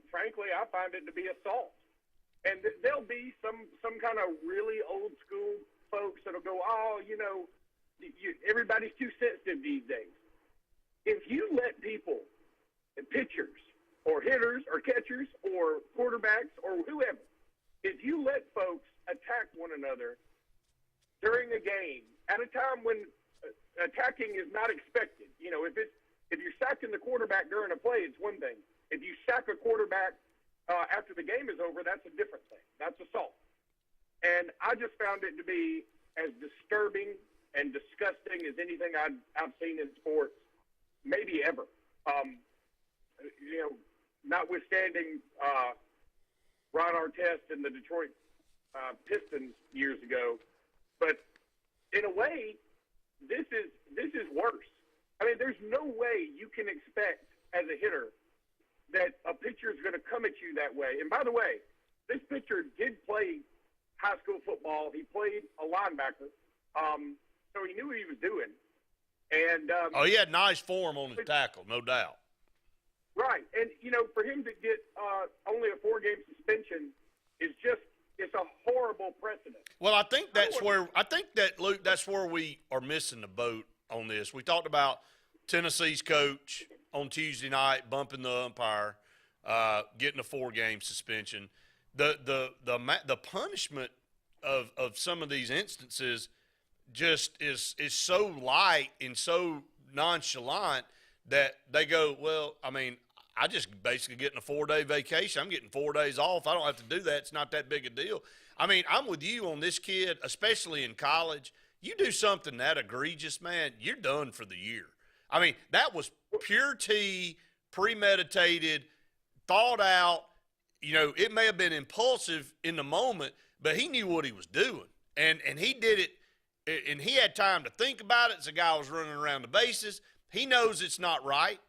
Speaker 11: Frankly, I find it to be assault. And there'll be some kind of really old school folks that'll go, everybody's too sensitive these days. If you let people, pitchers or hitters or catchers or quarterbacks or whoever, if you let folks attack one another during a game at a time when attacking is not expected, if you're sacking the quarterback during a play, it's one thing. If you sack a quarterback after the game is over, that's a different thing. That's assault. And I just found it to be as disturbing and disgusting as anything I've seen in sports, maybe ever. Notwithstanding Ron Artest and the Detroit Pistons years ago, but in a way, this is worse. I mean, there's no way you can expect as a hitter that a pitcher is going to come at you that way. And by the way, this pitcher did play high school football. He played a linebacker, so he knew what he was doing. And
Speaker 3: he had nice form on his tackle, no doubt.
Speaker 11: Right, and for him to get only a 4-game suspension is just it's a horrible precedent.
Speaker 3: Well, I think that Luke, that's where we are missing the boat on this. We talked about Tennessee's coach on Tuesday night bumping the umpire, getting a 4-game suspension. The punishment of some of these instances just is so light and so nonchalant that they go, well, I mean, I just basically getting a 4-day vacation. I'm getting 4 days off. I don't have to do that. It's not that big a deal. I mean, I'm with you on this kid, especially in college. You do something that egregious, man, you're done for the year. I mean, that was pure T, premeditated, thought out. You know, it may have been impulsive in the moment, but he knew what he was doing. And he did it, and he had time to think about it as the guy was running around the bases. He knows it's not right.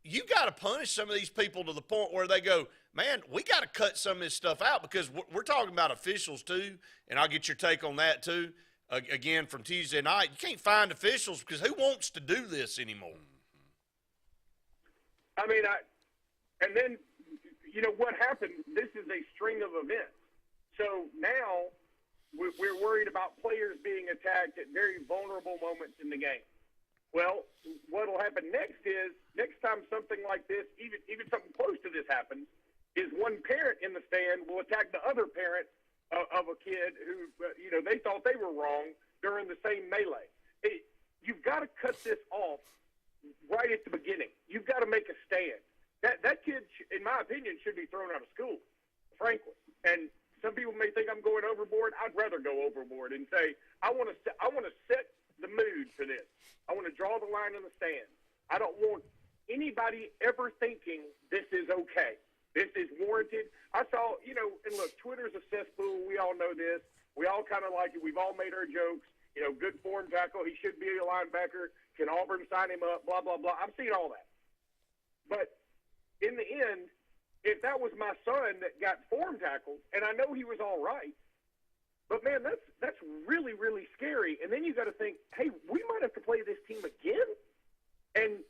Speaker 3: You got to punish some of these people to the point where they go, man, we got to cut some of this stuff out, because we're talking about officials too, and I'll get your take on that too. Again, from Tuesday night, you can't find officials because who wants to do this anymore?
Speaker 11: I mean, and then, you know, what happened, this is a string of events. So now we're worried about players being attacked at very vulnerable moments in the game. Well, what will happen next is, next time something like this, even something close to this happens, is one parent in the stand will attack the other parent of a kid who, you know, they thought they were wrong during the same melee. You've got to cut this off right at the beginning. You've got to make a stand. That kid, in my opinion, should be thrown out of school, frankly. And some people may think I'm going overboard. I'd rather go overboard and say, I want to set the mood for this. I want to draw the line in the stand. I don't want anybody ever thinking this is okay. This is warranted. I saw, you know, and look, Twitter's a cesspool. We all know this. We all kind of like it. We've all made our jokes. You know, good form tackle. He should be a linebacker. Can Auburn sign him up? Blah, blah, blah. I've seen all that. But in the end, if that was my son that got form tackled, and I know he was all right, but, man, that's really, really scary. And then you got to think, hey, we might have to play this team again. And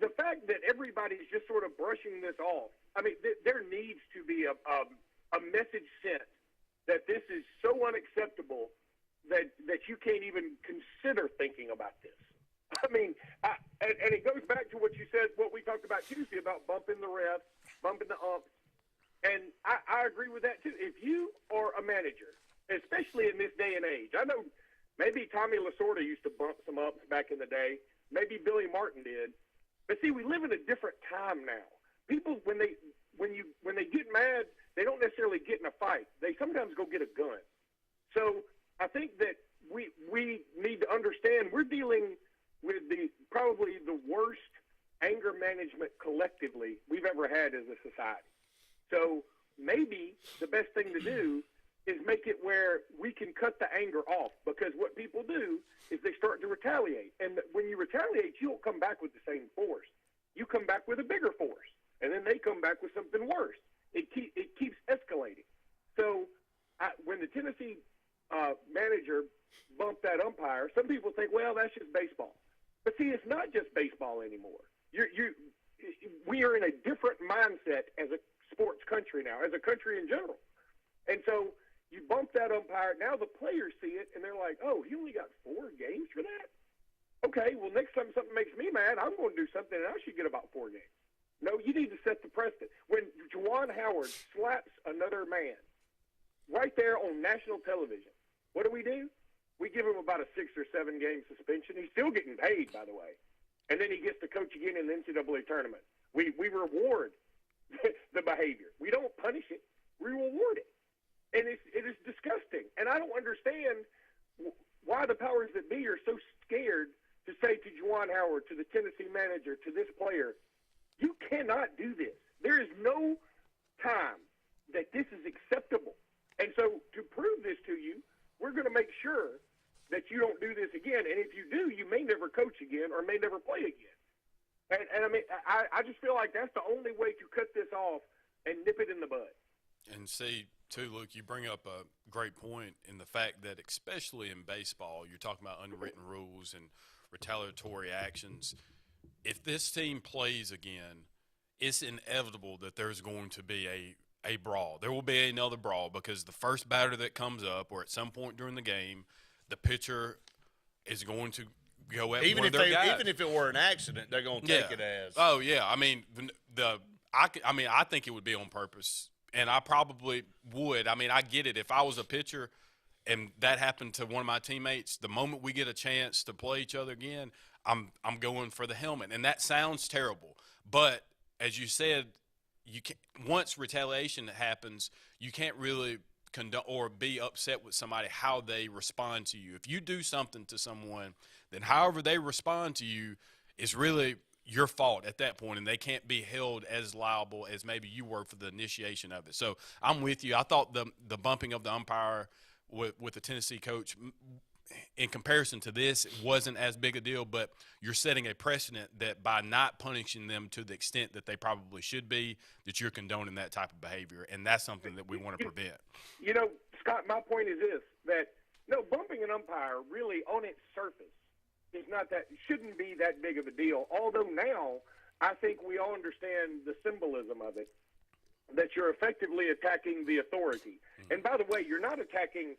Speaker 11: the fact that everybody's just sort of brushing this off, I mean, there needs to be a message sent that this is so unacceptable that you can't even consider thinking about this. I mean, and it goes back to what you said, what we talked about Tuesday about bumping the refs, bumping the umps. And I agree with that, too. If you are a manager, especially in this day and age, I know maybe Tommy Lasorda used to bump some ups back in the day. Maybe Billy Martin did. But, see, we live in a different time now. People, when they get mad, they don't necessarily get in a fight. They sometimes go get a gun. So I think that we need to understand we're dealing with probably the worst anger management collectively we've ever had as a society. So maybe the best thing to do is make it where we can cut the anger off, because what people do is they start to retaliate. And when you retaliate, you don't come back with the same force. You come back with a bigger force, and then they come back with something worse. It keeps escalating. So when the Tennessee manager bumped that umpire, some people think, well, that's just baseball. But, see, it's not just baseball anymore. We are in a different mindset as a sports country now, as a country in general. And so you bump that umpire. Now the players see it, and they're like, oh, he only got 4 games for that? Okay, well, next time something makes me mad, I'm going to do something, and I should get about 4 games. No, you need to set the precedent. When Juwan Howard slaps another man right there on national television, what do? We give him about a 6 or 7 game suspension. He's still getting paid, by the way. And then he gets to coach again in the NCAA tournament. We reward the behavior. We don't punish it. We reward it. And it is disgusting. And I don't understand why the powers that be are so scared to say to Juwan Howard, to the Tennessee manager, to this player, you cannot do this. There is no time that this is acceptable. And so to prove this to you, we're going to make sure that you don't do this again. And if you do, you may never coach again or may never play again. And I mean, I just feel like that's the only way to cut this off and nip it in the bud.
Speaker 4: And see, too, Luke, you bring up a great point in the fact that especially in baseball, you're talking about unwritten rules and retaliatory actions. If this team plays again, it's inevitable that there's going to be a a brawl. There will be another brawl because the first batter that comes up, or at some point during the game, the pitcher is going to go at
Speaker 3: Even
Speaker 4: one
Speaker 3: if
Speaker 4: of their guys.
Speaker 3: even if it were an accident, they're going to take it as.
Speaker 4: Oh yeah, I mean I think it would be on purpose, and I probably would. I mean, I get it. If I was a pitcher and that happened to one of my teammates, the moment we get a chance to play each other again, I'm going for the helmet. And that sounds terrible, but as you said, you can once retaliation happens, you can't really condone or be upset with somebody how they respond to you. If you do something to someone, then however they respond to you is really your fault at that point, and they can't be held as liable as maybe you were for the initiation of it. So I'm with you. I thought the bumping of the umpire with the Tennessee coach, in comparison to this, it wasn't as big a deal, but you're setting a precedent that by not punishing them to the extent that they probably should be, that you're condoning that type of behavior, and that's something that we want to prevent.
Speaker 11: You know, Scott, my point is this, that, no, bumping an umpire really on its surface is shouldn't be that big of a deal, although now I think we all understand the symbolism of it, that you're effectively attacking the authority. Mm-hmm. And by the way, you're not attacking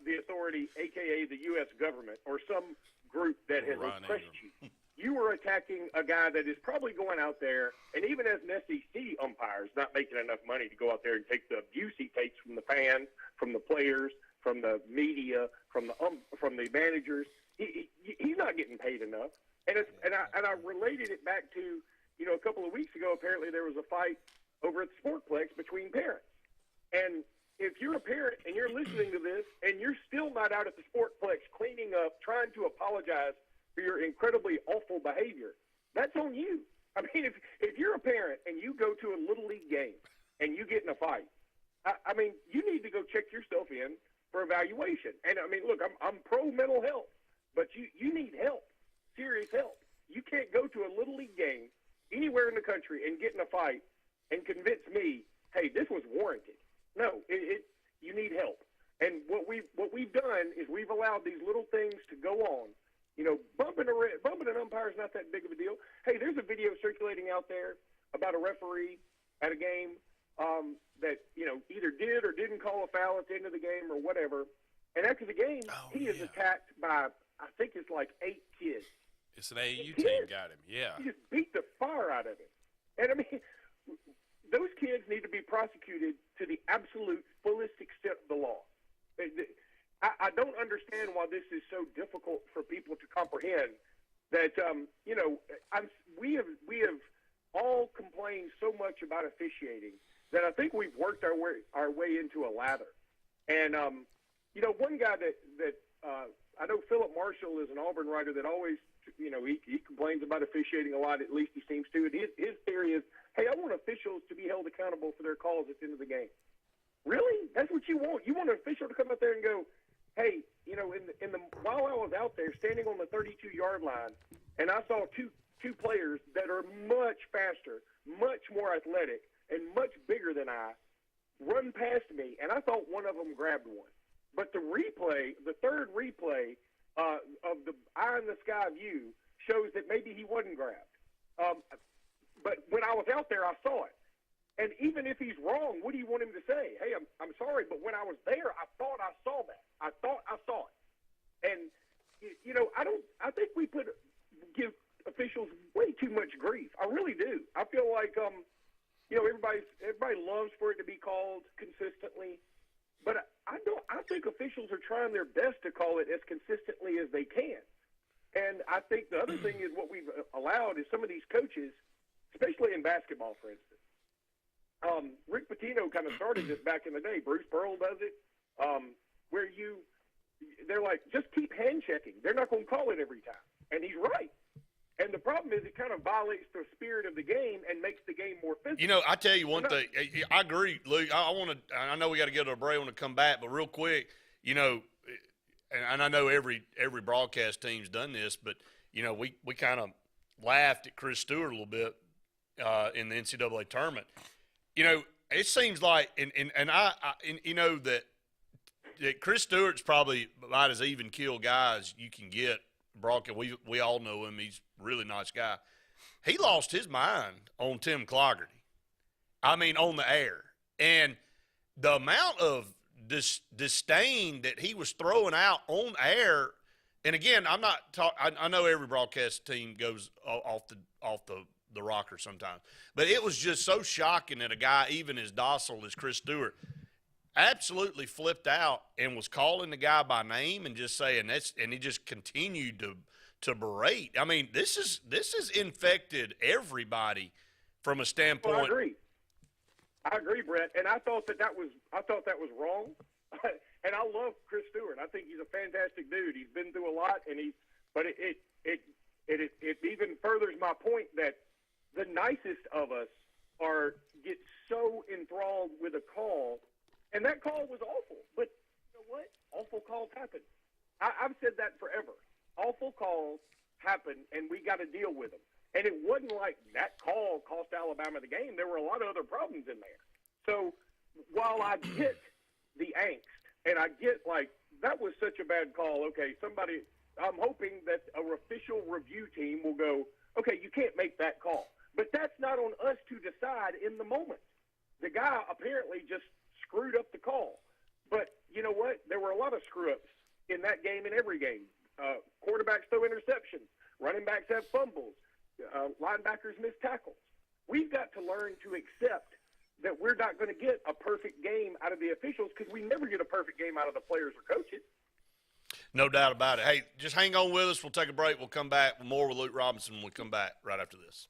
Speaker 11: the authority, a.k.a. the U.S. government or some group that has oppressed you. You are attacking a guy that is probably going out there, and even as an SEC umpire, is not making enough money to go out there and take the abuse he takes from the fans, from the players, from the media, from the managers. He's not getting paid enough. And I related it back to, you know, a couple of weeks ago, apparently there was a fight over at SportzBlitz between parents. And if you're a parent and you're listening to this and you're still not out at the SportzBlitz cleaning up, trying to apologize for your incredibly awful behavior, that's on you. I mean, if you're a parent and you go to a Little League game and you get in a fight, I mean, you need to go check yourself in for evaluation. And, I mean, look, I'm pro mental health, but you need help, serious help. You can't go to a Little League game anywhere in the country and get in a fight and convince me, hey, this was warranted. No, you need help. And what we've done is we've allowed these little things to go on. You know, bumping an umpire is not that big of a deal. Hey, there's a video circulating out there about a referee at a game that, you know, either did or didn't call a foul at the end of the game or whatever. And after the game, he is attacked by, I think it's like 8 kids.
Speaker 4: It's an AAU team got him, yeah.
Speaker 11: He just beat the fire out of him. And, I mean, those kids need to be prosecuted to the absolute fullest extent of the law. I don't understand why this is so difficult for people to comprehend. That you know, we have all complained so much about officiating that I think we've worked our way into a lather. And you know, one guy that I know, Philip Marshall, is an Auburn writer that always, you know, he complains about officiating a lot. At least he seems to. And his theory is, hey, I want officials to be held accountable for their calls at the end of the game. Really? That's what you want? You want an official to come out there and go, hey, you know, while I was out there standing on the 32-yard line, and I saw two players that are much faster, much more athletic, and much bigger than I run past me, and I thought one of them grabbed one. But the replay, the third replay of the eye-in-the-sky view shows that maybe he wasn't grabbed. But when I was out there, I saw it. And even if he's wrong, what do you want him to say? Hey, I'm sorry, but when I was there, I thought I saw that. I thought I saw it. And, you know, I think we give officials way too much grief. I really do. I feel like, you know, everybody loves for it to be called consistently. But I think officials are trying their best to call it as consistently as they can. And I think the other thing is what we've allowed is some of these coaches, especially in basketball, for instance. Rick Pitino kind of started this back in the day. Bruce Pearl does it, where they're like, just keep hand checking. They're not going to call it every time. And he's right. And the problem is it kind of violates the spirit of the game and makes the game more physical.
Speaker 3: You know, I tell you one thing. I agree, Luke. I know we got to get to a break. I want to come back, but real quick, you know, and I know every broadcast team's done this, but, you know, we kind of laughed at Chris Stewart a little bit in the NCAA tournament. You know, it seems like, and you know, that Chris Stewart's probably about as even keel guy as you can get. Broadcast, we all know him. He's a really nice guy. He lost his mind on Tim Clougherty. I mean, on the air. And the amount of disdain that he was throwing out on air, and again, I'm not I know every broadcast team goes off the rocker sometimes, but it was just so shocking that a guy even as docile as Chris Stewart absolutely flipped out and was calling the guy by name and just saying that's, and he just continued to berate. I mean, this has infected everybody from a standpoint.
Speaker 11: Well, I agree, Brett, and I thought that was wrong. And I love Chris Stewart. I think he's a fantastic dude. He's been through a lot, but it even furthers my point that the nicest of us get so enthralled with a call, and that call was awful. But you know what? Awful calls happen. I've said that forever. Awful calls happen, and we got to deal with them. And it wasn't like that call cost Alabama the game. There were a lot of other problems in there. So while I get the angst, and I get, like, that was such a bad call, okay, I'm hoping that an official review team will go, okay, you can't make that call. But that's not on us to decide in the moment. The guy apparently just screwed up the call. But you know what? There were a lot of screw-ups in that game, in every game. Quarterbacks throw interceptions. Running backs have fumbles. Linebackers miss tackles. We've got to learn to accept that we're not going to get a perfect game out of the officials because we never get a perfect game out of the players or coaches.
Speaker 3: No doubt about it. Hey, just hang on with us. We'll take a break. We'll come back with more with Luke Robinson when we come back right after this.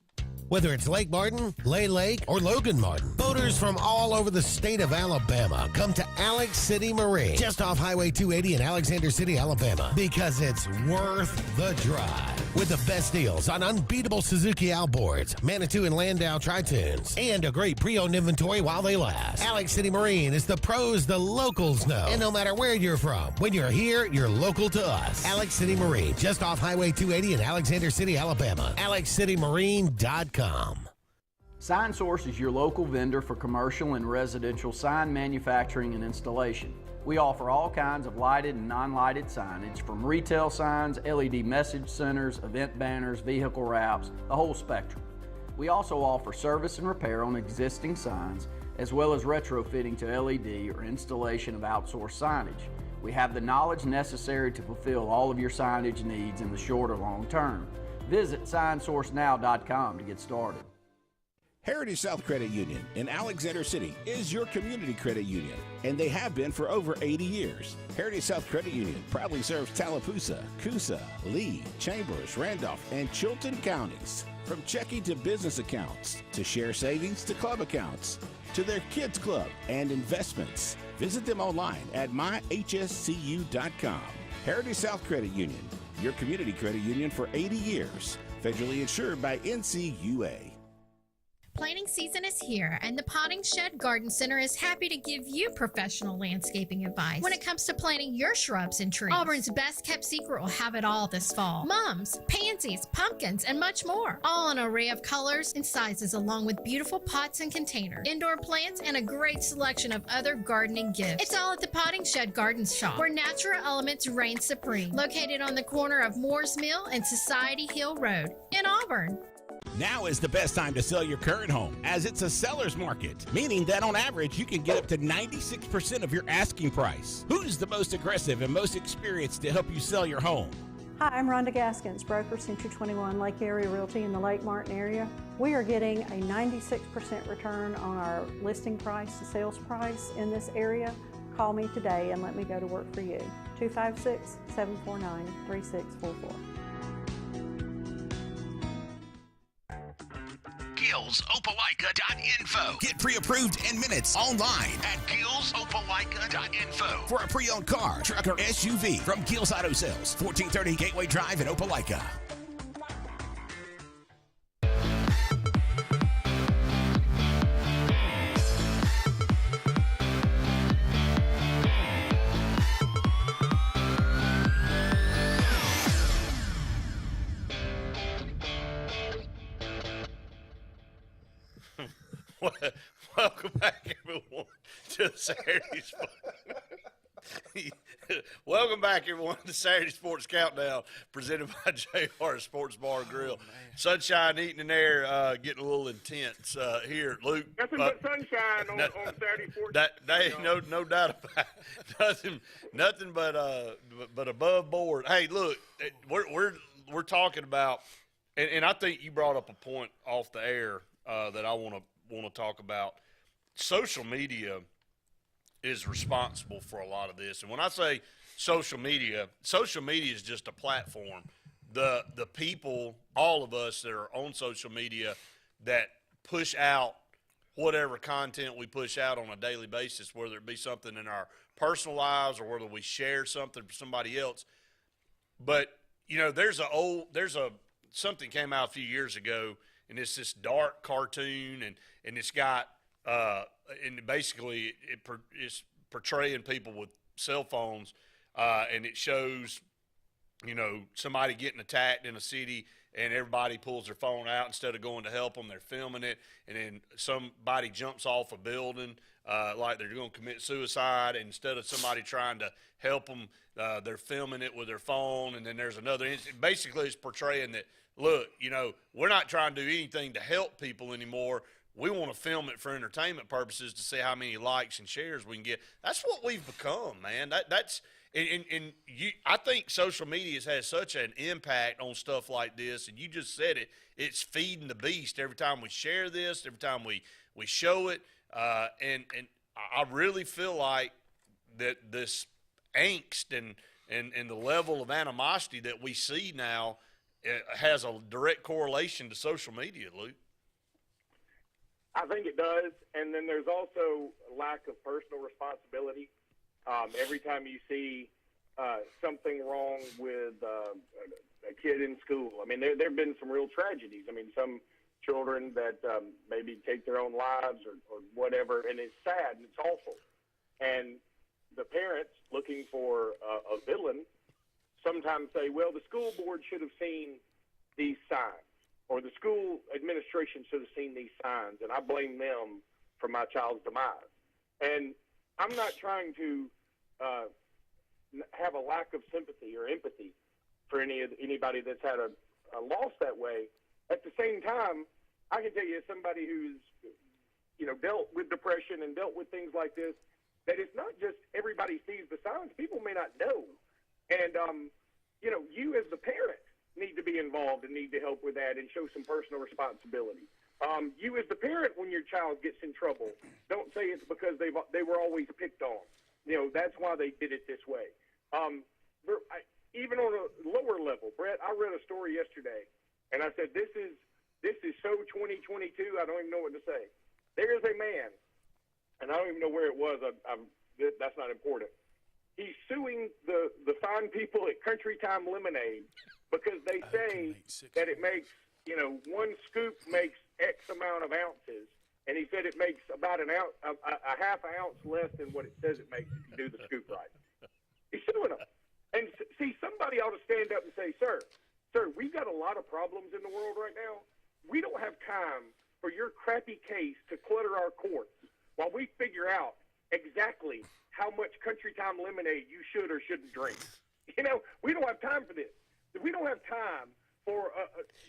Speaker 2: Whether it's Lake Martin, Lay Lake, or Logan Martin, boaters from all over the state of Alabama come to Alex City Marine, just off Highway 280 in Alexander City, Alabama, because it's worth the drive. With the best deals on unbeatable Suzuki outboards, Manitou and Landau Tritoons, and a great pre-owned inventory while they last. Alex City Marine is the pros the locals know. And no matter where you're from, when you're here, you're local to us. Alex City Marine, just off Highway 280 in Alexander City, Alabama. AlexCityMarine.com.
Speaker 14: Sign Source is your local vendor for commercial and residential sign manufacturing and installation. We offer all kinds of lighted and non-lighted signage, from retail signs, LED message centers, event banners, vehicle wraps, the whole spectrum. We also offer service and repair on existing signs, as well as retrofitting to LED or installation of outsourced signage. We have the knowledge necessary to fulfill all of your signage needs in the short or long term. Visit signsourcenow.com to get started.
Speaker 15: Heritage South Credit Union in Alexander City is your community credit union, and they have been for over 80 years. Heritage South Credit Union proudly serves Tallapoosa, Coosa, Lee, Chambers, Randolph, and Chilton counties. From checking to business accounts, to share savings to club accounts, to their kids club and investments. Visit them online at myhscu.com. Heritage South Credit Union, your community credit union for 80 years. Federally insured by NCUA.
Speaker 16: Planting season is here, and the Potting Shed Garden Center is happy to give you professional landscaping advice when it comes to planting your shrubs and trees. Auburn's best kept secret will have it all this fall. Mums, pansies, pumpkins, and much more. All an array of colors and sizes, along with beautiful pots and containers, indoor plants, and a great selection of other gardening gifts. It's all at the Potting Shed Garden Shop, where natural elements reign supreme. Located on the corner of Moore's Mill and Society Hill Road in Auburn.
Speaker 18: Now is the best time to sell your current home, as it's a seller's market, meaning that on average you can get up to 96% of your asking price. Who's the most aggressive and most experienced to help you sell your home?
Speaker 19: Hi, I'm Rhonda Gaskins, broker Century 21 Lake Area Realty in the Lake Martin area. We are getting a 96% return on our listing price to sales price in this area. Call me today and let me go to work for you. 256-749-3644.
Speaker 18: GillsOpelika.info. Get pre-approved in minutes online at GillsOpelika.info for a pre-owned car, truck, or SUV from Gills Auto Sales, 1430 Gateway Drive in Opelika.
Speaker 3: Welcome back, everyone, to Saturday's Welcome back, everyone, to Saturday Sports Countdown, presented by JR Sports Bar and Grill. Sunshine, eating in there, getting a little intense here. Luke.
Speaker 11: Nothing but sunshine on Saturday Sports.
Speaker 3: That ain't no doubt about it. Nothing but above board. Hey, look, we're talking about, and I think you brought up a point off the air that I want to talk about. Social media is responsible for a lot of this, and when I say social media is just a platform. The people, all of us that are on social media that push out whatever content we push out on a daily basis, whether it be something in our personal lives or whether we share something for somebody else. But, there's something came out a few years ago, and it's this dark cartoon, and it's got and basically it's portraying people with cell phones, and it shows, somebody getting attacked in a city, and everybody pulls their phone out instead of going to help them. They're filming it, and then somebody jumps off a building like they're going to commit suicide, and instead of somebody trying to help them, they're filming it with their phone, and then there's another. Basically, it's portraying that, look, we're not trying to do anything to help people anymore. We want to film it for entertainment purposes to see how many likes and shares we can get. That's what we've become, man. I think social media has had such an impact on stuff like this, and you just said it. It's feeding the beast every time we share this, every time we show it, and I really feel like that this angst and the level of animosity that we see now has a direct correlation to social media, Luke.
Speaker 11: I think it does, and then there's also a lack of personal responsibility. Every time you see something wrong with a kid in school, I mean, there have been some real tragedies. I mean, some children that maybe take their own lives or whatever, and it's sad and it's awful. And the parents looking for a villain sometimes say, well, the school board should have seen these signs, or the school administration should have seen these signs, and I blame them for my child's demise. And I'm not trying to have a lack of sympathy or empathy for anybody that's had a loss that way. At the same time, I can tell you, as somebody who's dealt with depression and dealt with things like this, that it's not just everybody sees the signs. People may not know. And, you as the parent need to be involved and need to help with that and show some personal responsibility. You as the parent, when your child gets in trouble, don't say it's because they were always picked on. That's why they did it this way. Even on a lower level, Brett, I read a story yesterday, and I said, this is so 2022, I don't even know what to say. There is a man, and I don't even know where it was. That's not important. He's suing the fine people at Country Time Lemonade because they say that it makes, one scoop makes X amount of ounces, and he said it makes about a half ounce less than what it says it makes if you do the scoop right. He's suing them. And see, somebody ought to stand up and say, sir, we've got a lot of problems in the world right now. We don't have time for your crappy case to clutter our courts while we figure out exactly how much Country Time Lemonade you should or shouldn't drink. We don't have time for this. We don't have time for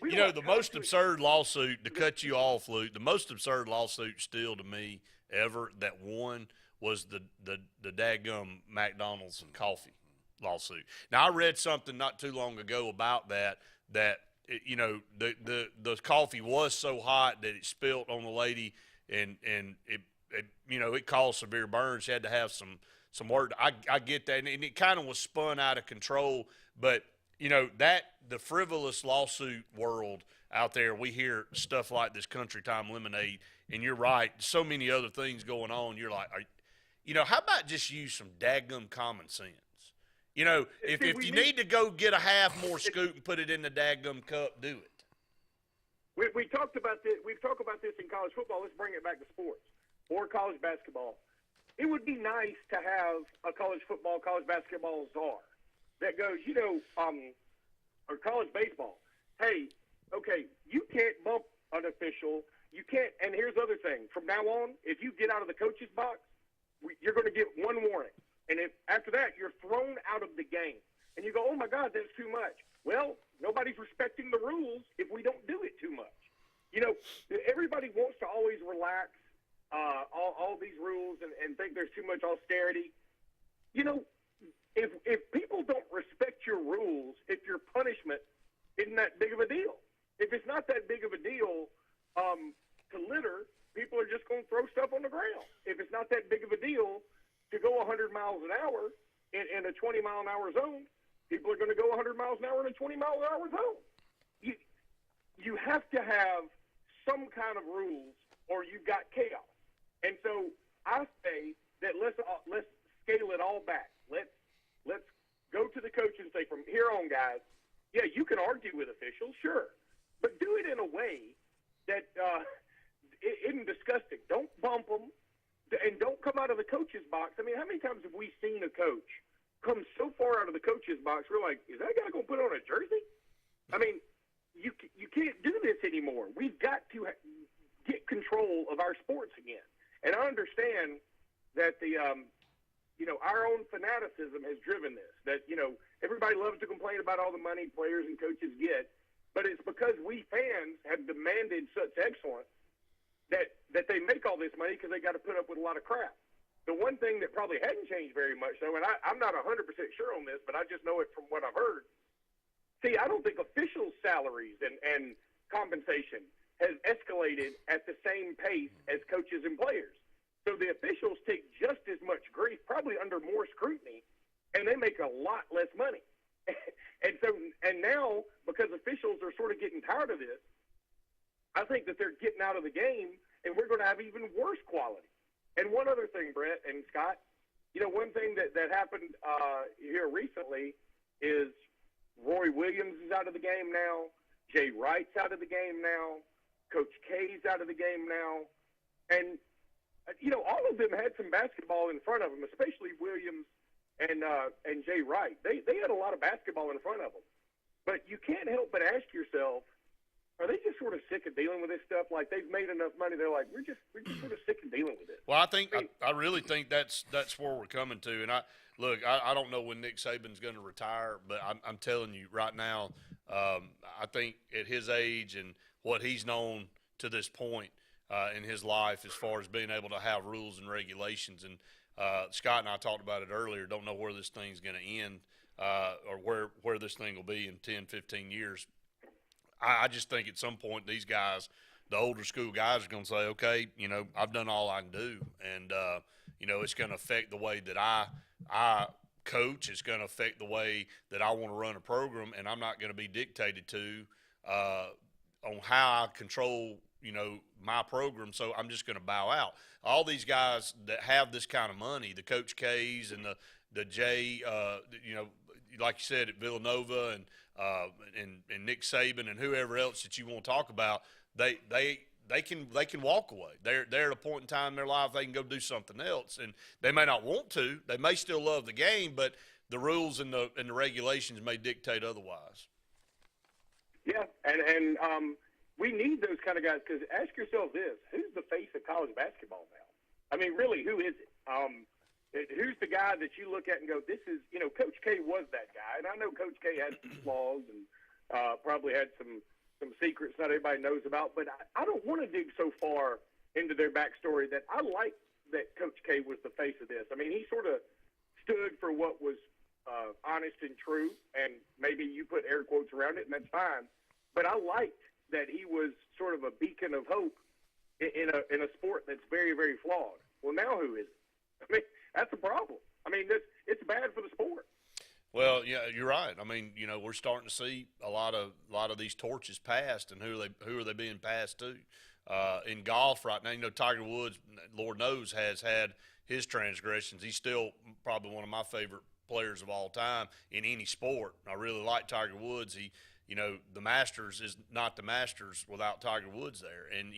Speaker 3: the most absurd lawsuit, to cut you off, Luke, the most absurd lawsuit still to me ever that won was the dadgum McDonald's and coffee lawsuit. Now, I read something not too long ago about that the coffee was so hot that it spilt on the lady, and it caused severe burns. She had to have some work. I get that, and it kind of was spun out of control. But the frivolous lawsuit world out there, we hear stuff like this Country Time Lemonade, and you're right. So many other things going on. You're like, how about just use some dadgum common sense? If you need to go get a half more scoop and put it in the dadgum cup, do it.
Speaker 11: We talked about this. We've talked about this in college football. Let's bring it back to sports or college basketball. It would be nice to have a college football, college basketball czar that goes, or college baseball. Hey, okay, you can't bump an official. You can't. And here's the other thing. From now on, if you get out of the coach's box, you're going to get one warning. And if after that you're thrown out of the game, and you go, oh my God, that's too much. Well, nobody's respecting the rules if we don't do it too much. You know, everybody wants to always relax all these rules and think there's too much austerity. You know, if people don't respect your rules, if your punishment isn't that big of a deal, if it's not that big of a deal to litter, people are just going to throw stuff on the ground. If it's not that big of a deal to go 100 miles an hour in a 20-mile-an-hour zone, people are going to go 100 miles an hour in a 20-mile-an-hour zone. You have to have some kind of rules, or you've got chaos. And so I say that let's scale it all back. Let's go to the coach and say, from here on, guys, yeah, you can argue with officials, sure, but do it in a way that isn't disgusting. Don't bump them, and don't come out of the coach's box. I mean, how many times have we seen a coach come so far out of the coach's box, we're like, is that guy going to put on a jersey? I mean, you can't do this anymore. We've got to get control of our sports again. And I understand that our own fanaticism has driven this, that, everybody loves to complain about all the money players and coaches get, but it's because we fans have demanded such excellence that they make all this money because they got to put up with a lot of crap. The one thing that probably hadn't changed very much, though, and I'm not 100% sure on this, but I just know it from what I've heard. See, I don't think officials' salaries and compensation has escalated at the same pace as coaches and players. So the officials take just as much grief, probably under more scrutiny, and they make a lot less money. and now, because officials are sort of getting tired of this, I think that they're getting out of the game, and we're going to have even worse quality. And one other thing, Brett and Scott, one thing that happened here recently is Roy Williams is out of the game now. Jay Wright's out of the game now. Coach K's out of the game now. And, all of them had some basketball in front of them, especially Williams and Jay Wright. They had a lot of basketball in front of them. But you can't help but ask yourself, are they just sort of sick of dealing with this stuff? Like, they've made enough money, they're like, we're just sort of sick of dealing with it.
Speaker 3: Well, I really think that's where we're coming to. And I don't know when Nick Saban's going to retire, but I'm telling you right now, I think at his age and what he's known to this point in his life, as far as being able to have rules and regulations, and Scott and I talked about it earlier, don't know where this thing's going to end or where this thing will be in 10, 15 years. I just think at some point these guys, the older school guys, are going to say, okay, I've done all I can do. And, it's going to affect the way that I coach. It's going to affect the way that I want to run a program. And I'm not going to be dictated to on how I control, my program. So I'm just going to bow out. All these guys that have this kind of money, the Coach K's and the Jay, like you said, at Villanova and Nick Saban and whoever else that you want to talk about, they can walk away. They're at a point in time in their life they can go do something else, and they may not want to. They may still love the game, but the rules and the regulations may dictate otherwise.
Speaker 11: Yeah, and we need those kind of guys, because ask yourself this: who's the face of college basketball now? I mean, really, who is it? Who's the guy that you look at and go, this is, Coach K was that guy. And I know Coach K had some flaws and probably had some secrets not everybody knows about, but I don't want to dig so far into their backstory that I like that Coach K was the face of this. I mean, he sort of stood for what was honest and true, and maybe you put air quotes around it, and that's fine. But I liked that he was sort of a beacon of hope in a sport that's very, very flawed. Well, now who is it? I mean, that's a problem. I mean, it's bad for the sport.
Speaker 3: Well, yeah, you're right. I mean, we're starting to see a lot of these torches passed, and who are they being passed to? In golf right now, Tiger Woods, Lord knows, has had his transgressions. He's still probably one of my favorite players of all time in any sport. I really like Tiger Woods. The Masters is not the Masters without Tiger Woods there. And,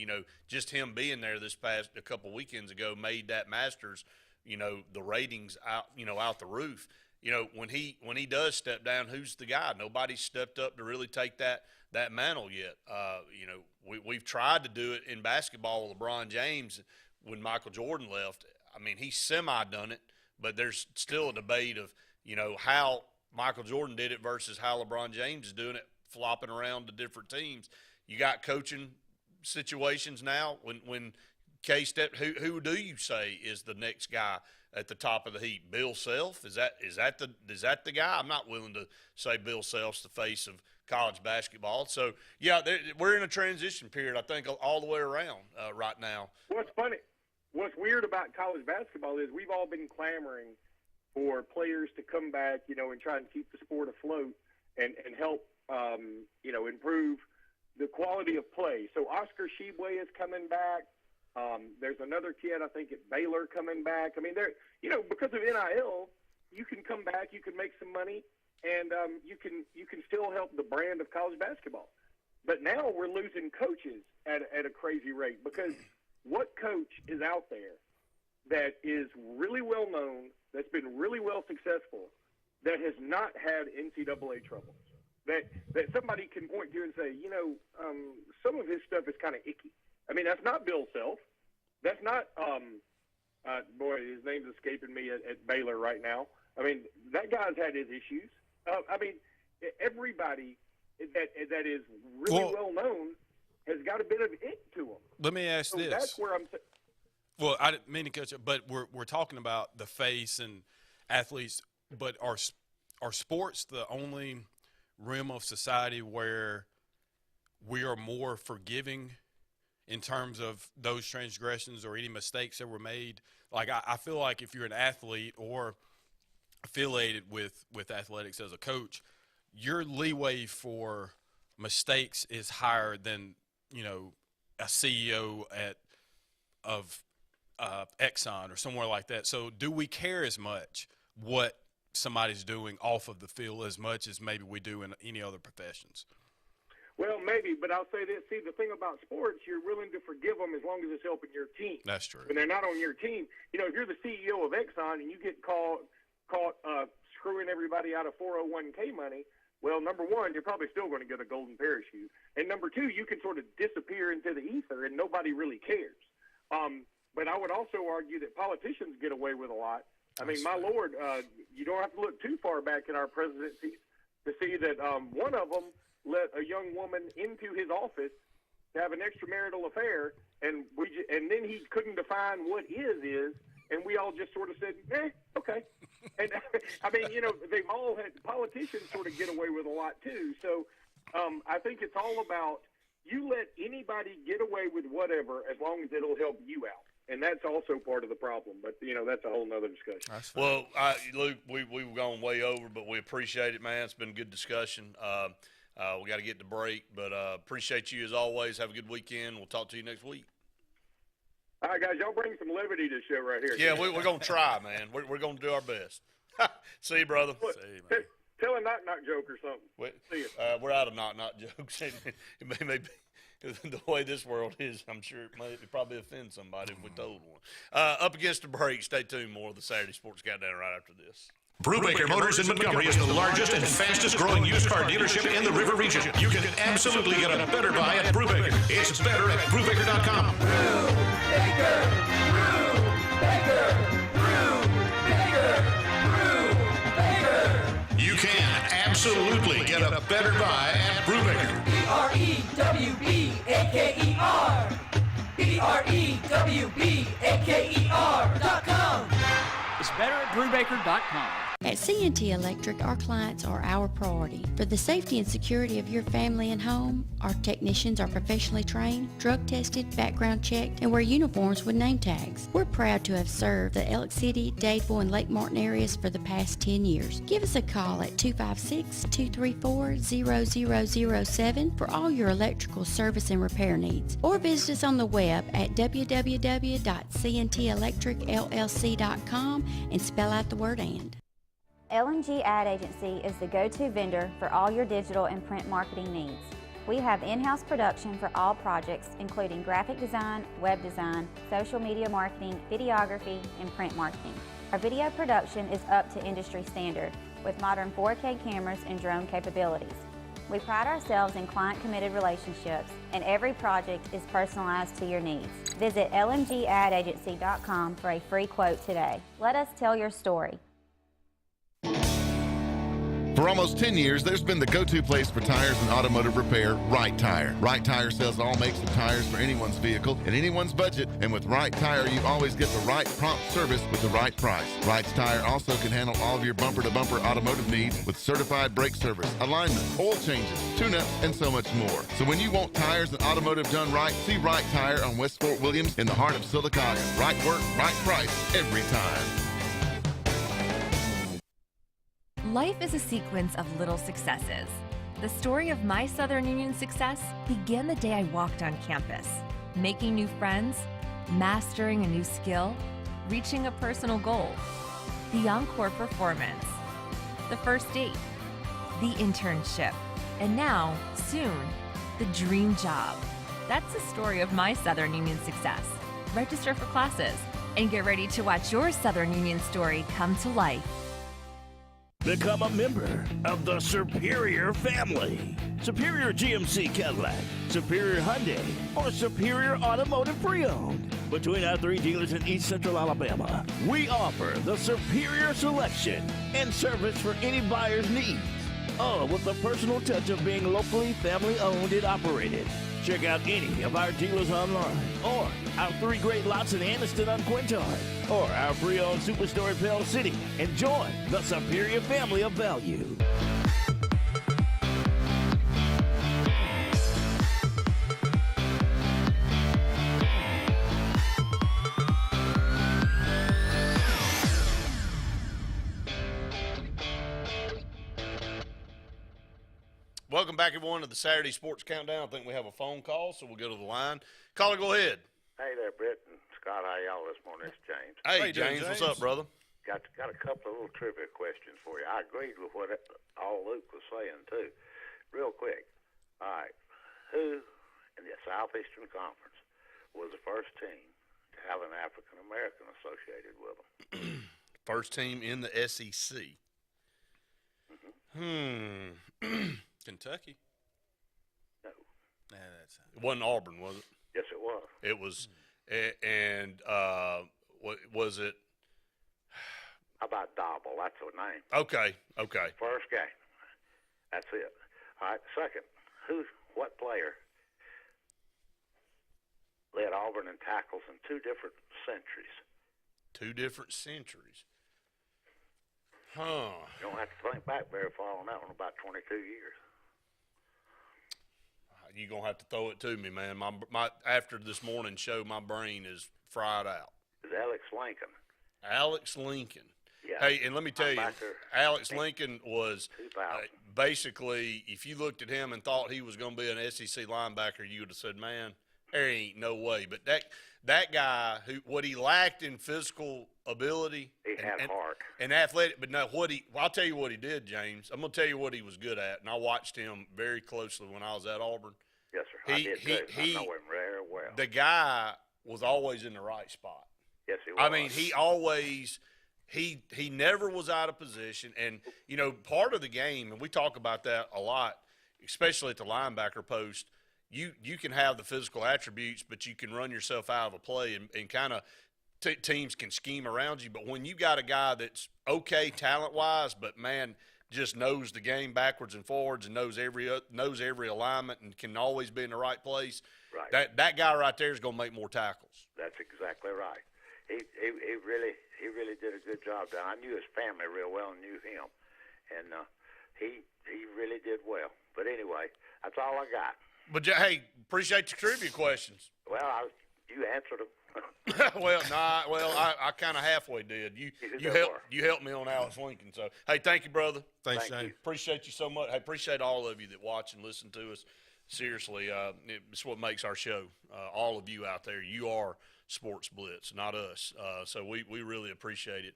Speaker 3: just him being there a couple weekends ago made that Masters, the ratings out the roof. When he does step down, who's the guy? Nobody's stepped up to really take that mantle yet. We've tried to do it in basketball with LeBron James when Michael Jordan left. I mean, he semi-done it, but there's still a debate of, you know, how Michael Jordan did it versus how LeBron James is doing it, flopping around to different teams. You got coaching situations now when K-Step, who do you say is the next guy at the top of the heap? Bill Self? Is that the guy? I'm not willing to say Bill Self's the face of college basketball. So, yeah, we're in a transition period, I think, all the way around right now.
Speaker 11: What's funny, what's weird about college basketball is we've all been clamoring for players to come back, you know, and try and keep the sport afloat and help, you know, improve the quality of play. So Oscar Tshiebwe is coming back. There's another kid, I think, at Baylor coming back. I mean, you know, because of NIL, you can come back, you can make some money, and you can still help the brand of college basketball. But now we're losing coaches at a crazy rate, because what coach is out there that is really well known, that's been really well successful, that has not had NCAA troubles, that somebody can point to and say, you know, some of his stuff is kind of icky. I mean, that's not Bill Self. That's not, boy, his name's escaping me at Baylor right now. I mean, that guy's had his issues. I mean, everybody that is really well known has got a bit of it to them.
Speaker 4: Let me ask this.
Speaker 11: That's where I'm.
Speaker 4: Well, I didn't mean to cut you, but we're talking about the face and athletes. But are sports the only realm of society where we are more forgiving in terms of those transgressions or any mistakes that were made? Like, I feel like if you're an athlete or affiliated with athletics as a coach, your leeway for mistakes is higher than, you know, a CEO of Exxon or somewhere like that. So do we care as much what somebody's doing off of the field as much as maybe we do in any other professions?
Speaker 11: Well, maybe, but I'll say this. See, the thing about sports, you're willing to forgive them as long as it's helping your team.
Speaker 4: That's true.
Speaker 11: When they're not on your team, you know, if you're the CEO of Exxon and you get caught screwing everybody out of 401k money, well, number one, you're probably still going to get a golden parachute. And number two, you can sort of disappear into the ether and nobody really cares. But I would also argue that politicians get away with a lot. I mean, my Lord, you don't have to look too far back in our presidency to see that one of them let a young woman into his office to have an extramarital affair, and then he couldn't define what is, and we all just sort of said, okay. And I mean, you know, they've all had politicians sort of get away with a lot too. So I think it's all about you let anybody get away with whatever as long as it'll help you out. And that's also part of the problem. But, you know, that's a whole nother discussion.
Speaker 3: Well, Luke, we've gone way over, but we appreciate it, man. It's been a good discussion. We got to get to break, but appreciate you as always. Have a good weekend. We'll talk to you next week.
Speaker 11: All right, guys, y'all bring some levity to the show right here.
Speaker 3: Yeah, we're going to try, man. We're going to do our best. See you, brother.
Speaker 11: See you, man. Tell a knock-knock joke or something. See you.
Speaker 3: We're out of knock-knock jokes. It may be the way this world is, I'm sure it probably offend somebody if we told one. Up against the break, stay tuned. More of the Saturday Sports Countdown right after this.
Speaker 20: Brubaker Motors in Montgomery is the largest and fastest growing used car dealership in the River region. You can absolutely get a better buy at Brubaker. It's better at Brubaker.com.
Speaker 1: Brubaker, Brubaker.
Speaker 20: You can absolutely get a better buy at Brubaker.
Speaker 1: BREWBAKER.com.
Speaker 21: It's better at Brubaker.com.
Speaker 22: At C&T Electric, our clients are our priority. For the safety and security of your family and home, our technicians are professionally trained, drug tested, background checked, and wear uniforms with name tags. We're proud to have served the Elk City, Dadeville, and Lake Martin areas for the past 10 years. Give us a call at 256-234-0007 for all your electrical service and repair needs, or visit us on the web at www.cntelectricllc.com and spell out the word "and."
Speaker 23: L&G Ad Agency is the go-to vendor for all your digital and print marketing needs. We have in-house production for all projects, including graphic design, web design, social media marketing, videography, and print marketing. Our video production is up to industry standard with modern 4K cameras and drone capabilities. We pride ourselves in client-committed relationships, and every project is personalized to your needs. Visit lmgadagency.com for a free quote today. Let us tell your story.
Speaker 5: For almost 10 years, there's been the go-to place for tires and automotive repair, Right Tire. Right Tire sells all makes of tires for anyone's vehicle and anyone's budget, and with Right Tire, you always get the right prompt service with the right price. Right Tire also can handle all of your bumper-to-bumper automotive needs with certified brake service, alignment, oil changes, tune-ups, and so much more. So when you want tires and automotive done right, see Right Tire on West Fort Williams in the heart of Sylacauga. Right work, right price, every time.
Speaker 25: Life is a sequence of little successes. The story of my Southern Union success began the day I walked on campus, making new friends, mastering a new skill, reaching a personal goal, the encore performance, the first date, the internship, and now, soon, the dream job. That's the story of my Southern Union success. Register for classes and get ready to watch your Southern Union story come to life.
Speaker 12: Become a member of the Superior family. Superior GMC Cadillac, Superior Hyundai, or Superior Automotive Pre-Owned. Between our 3 dealers in East Central Alabama, we offer the superior selection and service for any buyer's needs. All with the personal touch of being locally family-owned and operated. Check out any of our dealers online, or our 3 great lots in Anniston on Quintard, or our pre-owned Superstore Pell City, and join the Superior family of value.
Speaker 3: Welcome back, everyone, to the Saturday Sports Countdown. I think we have a phone call, so we'll go to the line. Caller, go ahead.
Speaker 13: Hey there, Britt and Scott. How y'all this morning? It's James.
Speaker 3: Hey, James. What's up, brother?
Speaker 13: Got a couple of little trivia questions for you. I agreed with what all Luke was saying, too. Real quick. All right. Who in the Southeastern Conference was the first team to have an African-American associated with them?
Speaker 3: First team in the SEC.
Speaker 4: Kentucky?
Speaker 13: No.
Speaker 3: It wasn't Auburn, was it?
Speaker 13: Yes, it was.
Speaker 3: It was, and what was it?
Speaker 13: How about Dobble? That's her name.
Speaker 3: Okay.
Speaker 13: First game. That's it. All right. Second, what player led Auburn in tackles in 2 different centuries?
Speaker 3: 2 different centuries. Huh.
Speaker 13: You don't have to think back very far on that one, about 22 years.
Speaker 3: You're going to have to throw it to me, man. My after this morning show, my brain is fried out.
Speaker 13: It's Alex Lincoln.
Speaker 3: Alex Lincoln.
Speaker 13: Yeah.
Speaker 3: Hey, and let me tell you, Alex Lincoln was basically, if you looked at him and thought he was going to be an SEC linebacker, you would have said, man, there ain't no way. But that guy, what he lacked in physical ability
Speaker 13: and heart
Speaker 3: and athletic, but no, I'll tell you what he did, James. I'm going to tell you what he was good at, and I watched him very closely when I was at Auburn.
Speaker 13: Yes, sir. I did too. I know him very well.
Speaker 3: The guy was always in the right spot.
Speaker 13: Yes, he was.
Speaker 3: I mean, he never was out of position. And, part of the game, and we talk about that a lot, especially at the linebacker post, you can have the physical attributes, but you can run yourself out of a play and kind of teams can scheme around you. But when you got a guy that's okay talent-wise, but, man, just knows the game backwards and forwards and knows every alignment and can always be in the right place,
Speaker 13: right.
Speaker 3: That guy right there is going to make more tackles.
Speaker 13: That's exactly right. He really did a good job. I knew his family real well and knew him, and he really did well. But anyway, that's all I got.
Speaker 3: But hey, appreciate your trivia questions.
Speaker 13: Well, you answered them.
Speaker 3: I kind of halfway did. You helped me on Alex Lincoln. So hey, thank you, brother.
Speaker 4: Thanks, James.
Speaker 3: Appreciate you so much. Hey, appreciate all of you that watch and listen to us. Seriously, it's what makes our show. All of you out there, you are SportzBlitz, not us. So we really appreciate it.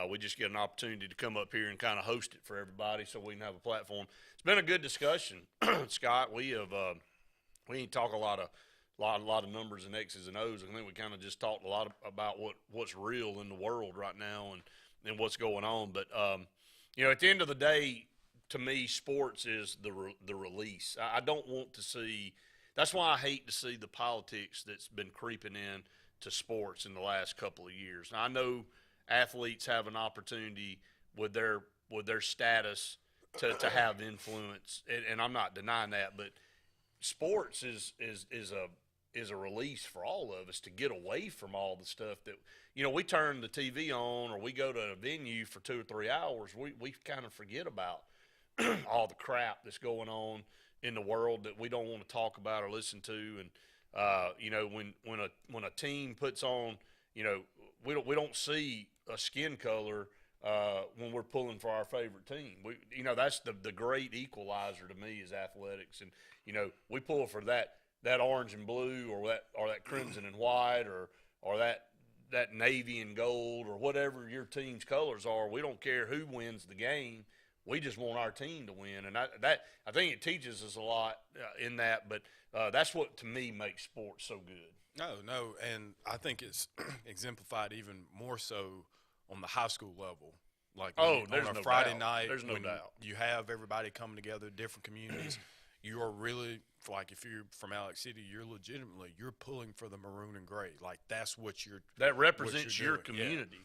Speaker 3: We just get an opportunity to come up here and kind of host it for everybody, so we can have a platform. It's been a good discussion, Scott. We ain't talk a lot of numbers and X's and O's. I think we kind of just talked a lot about what's real in the world right now and what's going on. But at the end of the day, to me, sports is the release. I don't want to see. That's why I hate to see the politics that's been creeping in to sports in the last couple of years. Now, I know athletes have an opportunity with their status to have influence, and I'm not denying that. But sports is a release for all of us to get away from all the stuff that, we turn the TV on or we go to a venue for 2 or 3 hours. We kind of forget about all the crap that's going on in the world that we don't want to talk about or listen to. And when a team puts on, we don't see a skin color when we're pulling for our favorite team. That's the great equalizer to me is athletics. And we pull for that orange and blue or that crimson and white or that navy and gold or whatever your team's colors are. We don't care who wins the game. We just want our team to win, and I think it teaches us a lot in that. But that's what to me makes sports so good.
Speaker 4: No, and I think it's exemplified even more so on the high school level. Like on a Friday night,
Speaker 3: there's no doubt.
Speaker 4: You have everybody coming together, different communities. You are really, like, if you're from Alex City, you're pulling for the maroon and gray. Like, that's what
Speaker 3: that represents your community.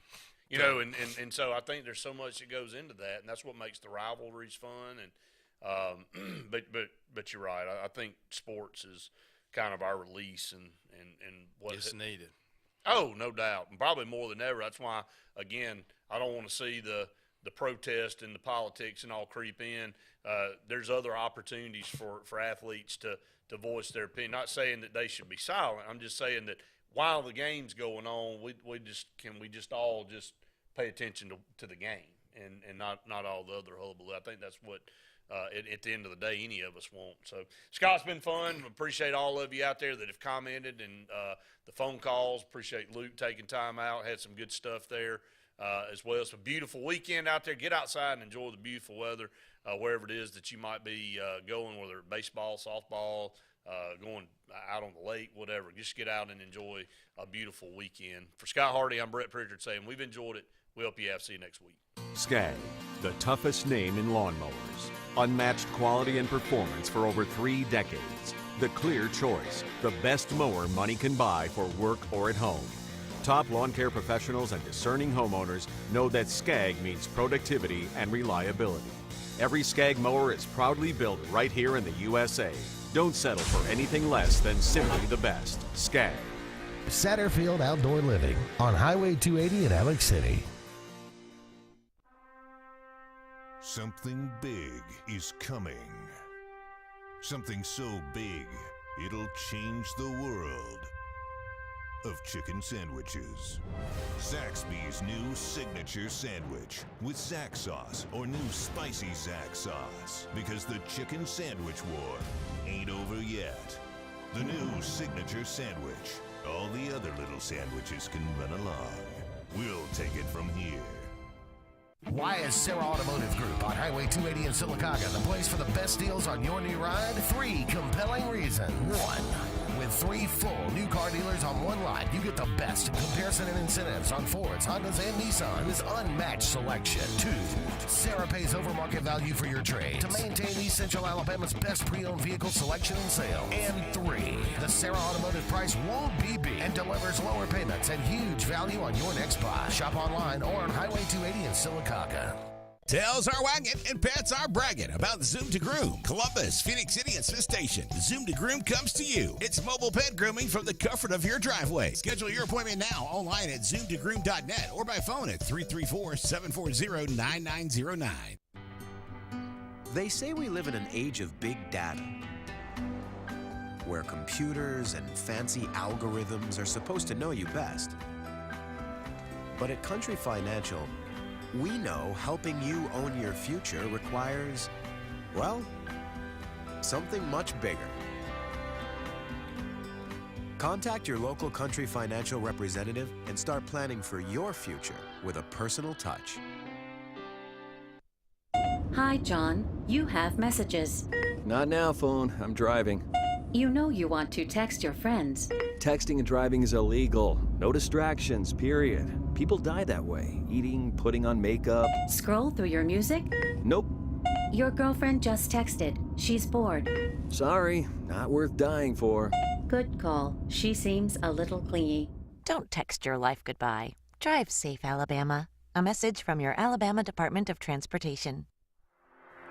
Speaker 3: Yeah. And so I think there's so much that goes into that, and that's what makes the rivalries fun. And but you're right. I think sports is kind of our release and what
Speaker 4: it's needed.
Speaker 3: Oh, no doubt, and probably more than ever. That's why, again, I don't want to see the protest and the politics and all creep in. There's other opportunities for athletes to voice their opinion. Not saying that they should be silent. I'm just saying that while the game's going on, we just all pay attention to the game and not all the other hullabaloo. I think that's what at the end of the day any of us want. So Scott, it's been fun. Appreciate all of you out there that have commented and the phone calls. Appreciate Luke taking time out. Had some good stuff there as well. It's a beautiful weekend out there. Get outside and enjoy the beautiful weather wherever it is that you might be going, whether baseball, softball, going out on the lake, whatever. Just get out and enjoy a beautiful weekend. For Scott Hardy, I'm Brett Pritchard saying we've enjoyed it. We hope you have. See you next week.
Speaker 6: Skag, the toughest name in lawnmowers. Unmatched quality and performance for over 3 decades. The clear choice, the best mower money can buy for work or at home. Top lawn care professionals and discerning homeowners know that Skag means productivity and reliability. Every Skag mower is proudly built right here in the USA. Don't settle for anything less than simply the best. Skag.
Speaker 2: Satterfield Outdoor Living on Highway 280 in Alex City.
Speaker 8: Something big is coming. Something so big, it'll change the world of chicken sandwiches. Zaxby's new signature sandwich with Zax sauce or new spicy Zax sauce. Because the chicken sandwich war ain't over yet. The new signature sandwich. All the other little sandwiches can run along. We'll take it from here.
Speaker 2: Why is Sarah Automotive Group on Highway 280 in Sylacauga the place for the best deals on your new ride? 3 compelling reasons. 1. With 3 full new car dealers on one lot, you get the best in comparison and incentives on Fords, Hondas, and Nissans. Unmatched selection. 2. Sarah pays over market value for your trade to maintain East Central Alabama's best pre-owned vehicle selection and sale. And 3. The Sarah Automotive price won't be beat and delivers lower payments and huge value on your next buy. Shop online or on Highway 280 in Sylacauga.
Speaker 18: Tails are wagging and pets are bragging about Zoom to Groom. Columbus, Phoenix City, and Smith Station. Zoom to Groom comes to you. It's mobile pet grooming from the comfort of your driveway. Schedule your appointment now online at zoomtogroom.net or by phone at 334-740-9909.
Speaker 9: They say we live in an age of big data, where computers and fancy algorithms are supposed to know you best. But at Country Financial, we know helping you own your future requires, well, something much bigger. Contact your local Country Financial representative and start planning for your future with a personal touch.
Speaker 17: Hi, John. You have messages.
Speaker 24: Not now, phone. I'm driving.
Speaker 17: You know you want to text your friends.
Speaker 24: Texting and driving is illegal. No distractions, period. People die that way. Eating, putting on makeup.
Speaker 17: Scroll through your music?
Speaker 24: Nope.
Speaker 17: Your girlfriend just texted. She's bored.
Speaker 24: Sorry, not worth dying for.
Speaker 17: Good call. She seems a little clingy.
Speaker 7: Don't text your life goodbye. Drive safe, Alabama. A message from your Alabama Department of Transportation.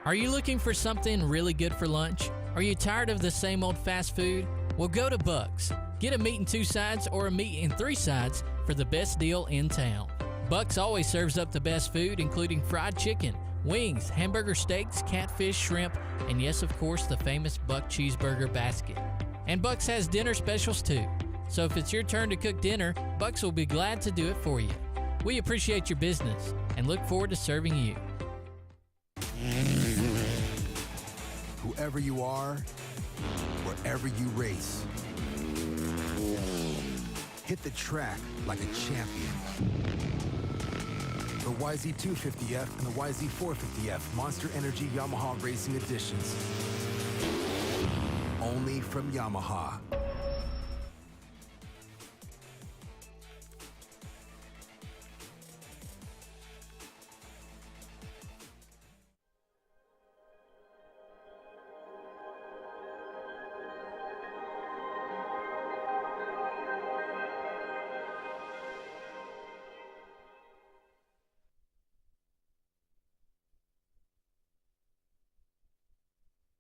Speaker 10: Are you looking for something really good for lunch? Are you tired of the same old fast food? Well, go to Buck's. Get a meat and 2 sides or a meat and 3 sides for the best deal in town. Buck's always serves up the best food, including fried chicken, wings, hamburger steaks, catfish, shrimp, and yes, of course, the famous Buck Cheeseburger Basket. And Buck's has dinner specials too. So if it's your turn to cook dinner, Buck's will be glad to do it for you. We appreciate your business and look forward to serving you.
Speaker 14: Whoever you are, wherever you race, hit the track like a champion. The YZ250F and the YZ450F Monster Energy Yamaha Racing Editions. Only from Yamaha.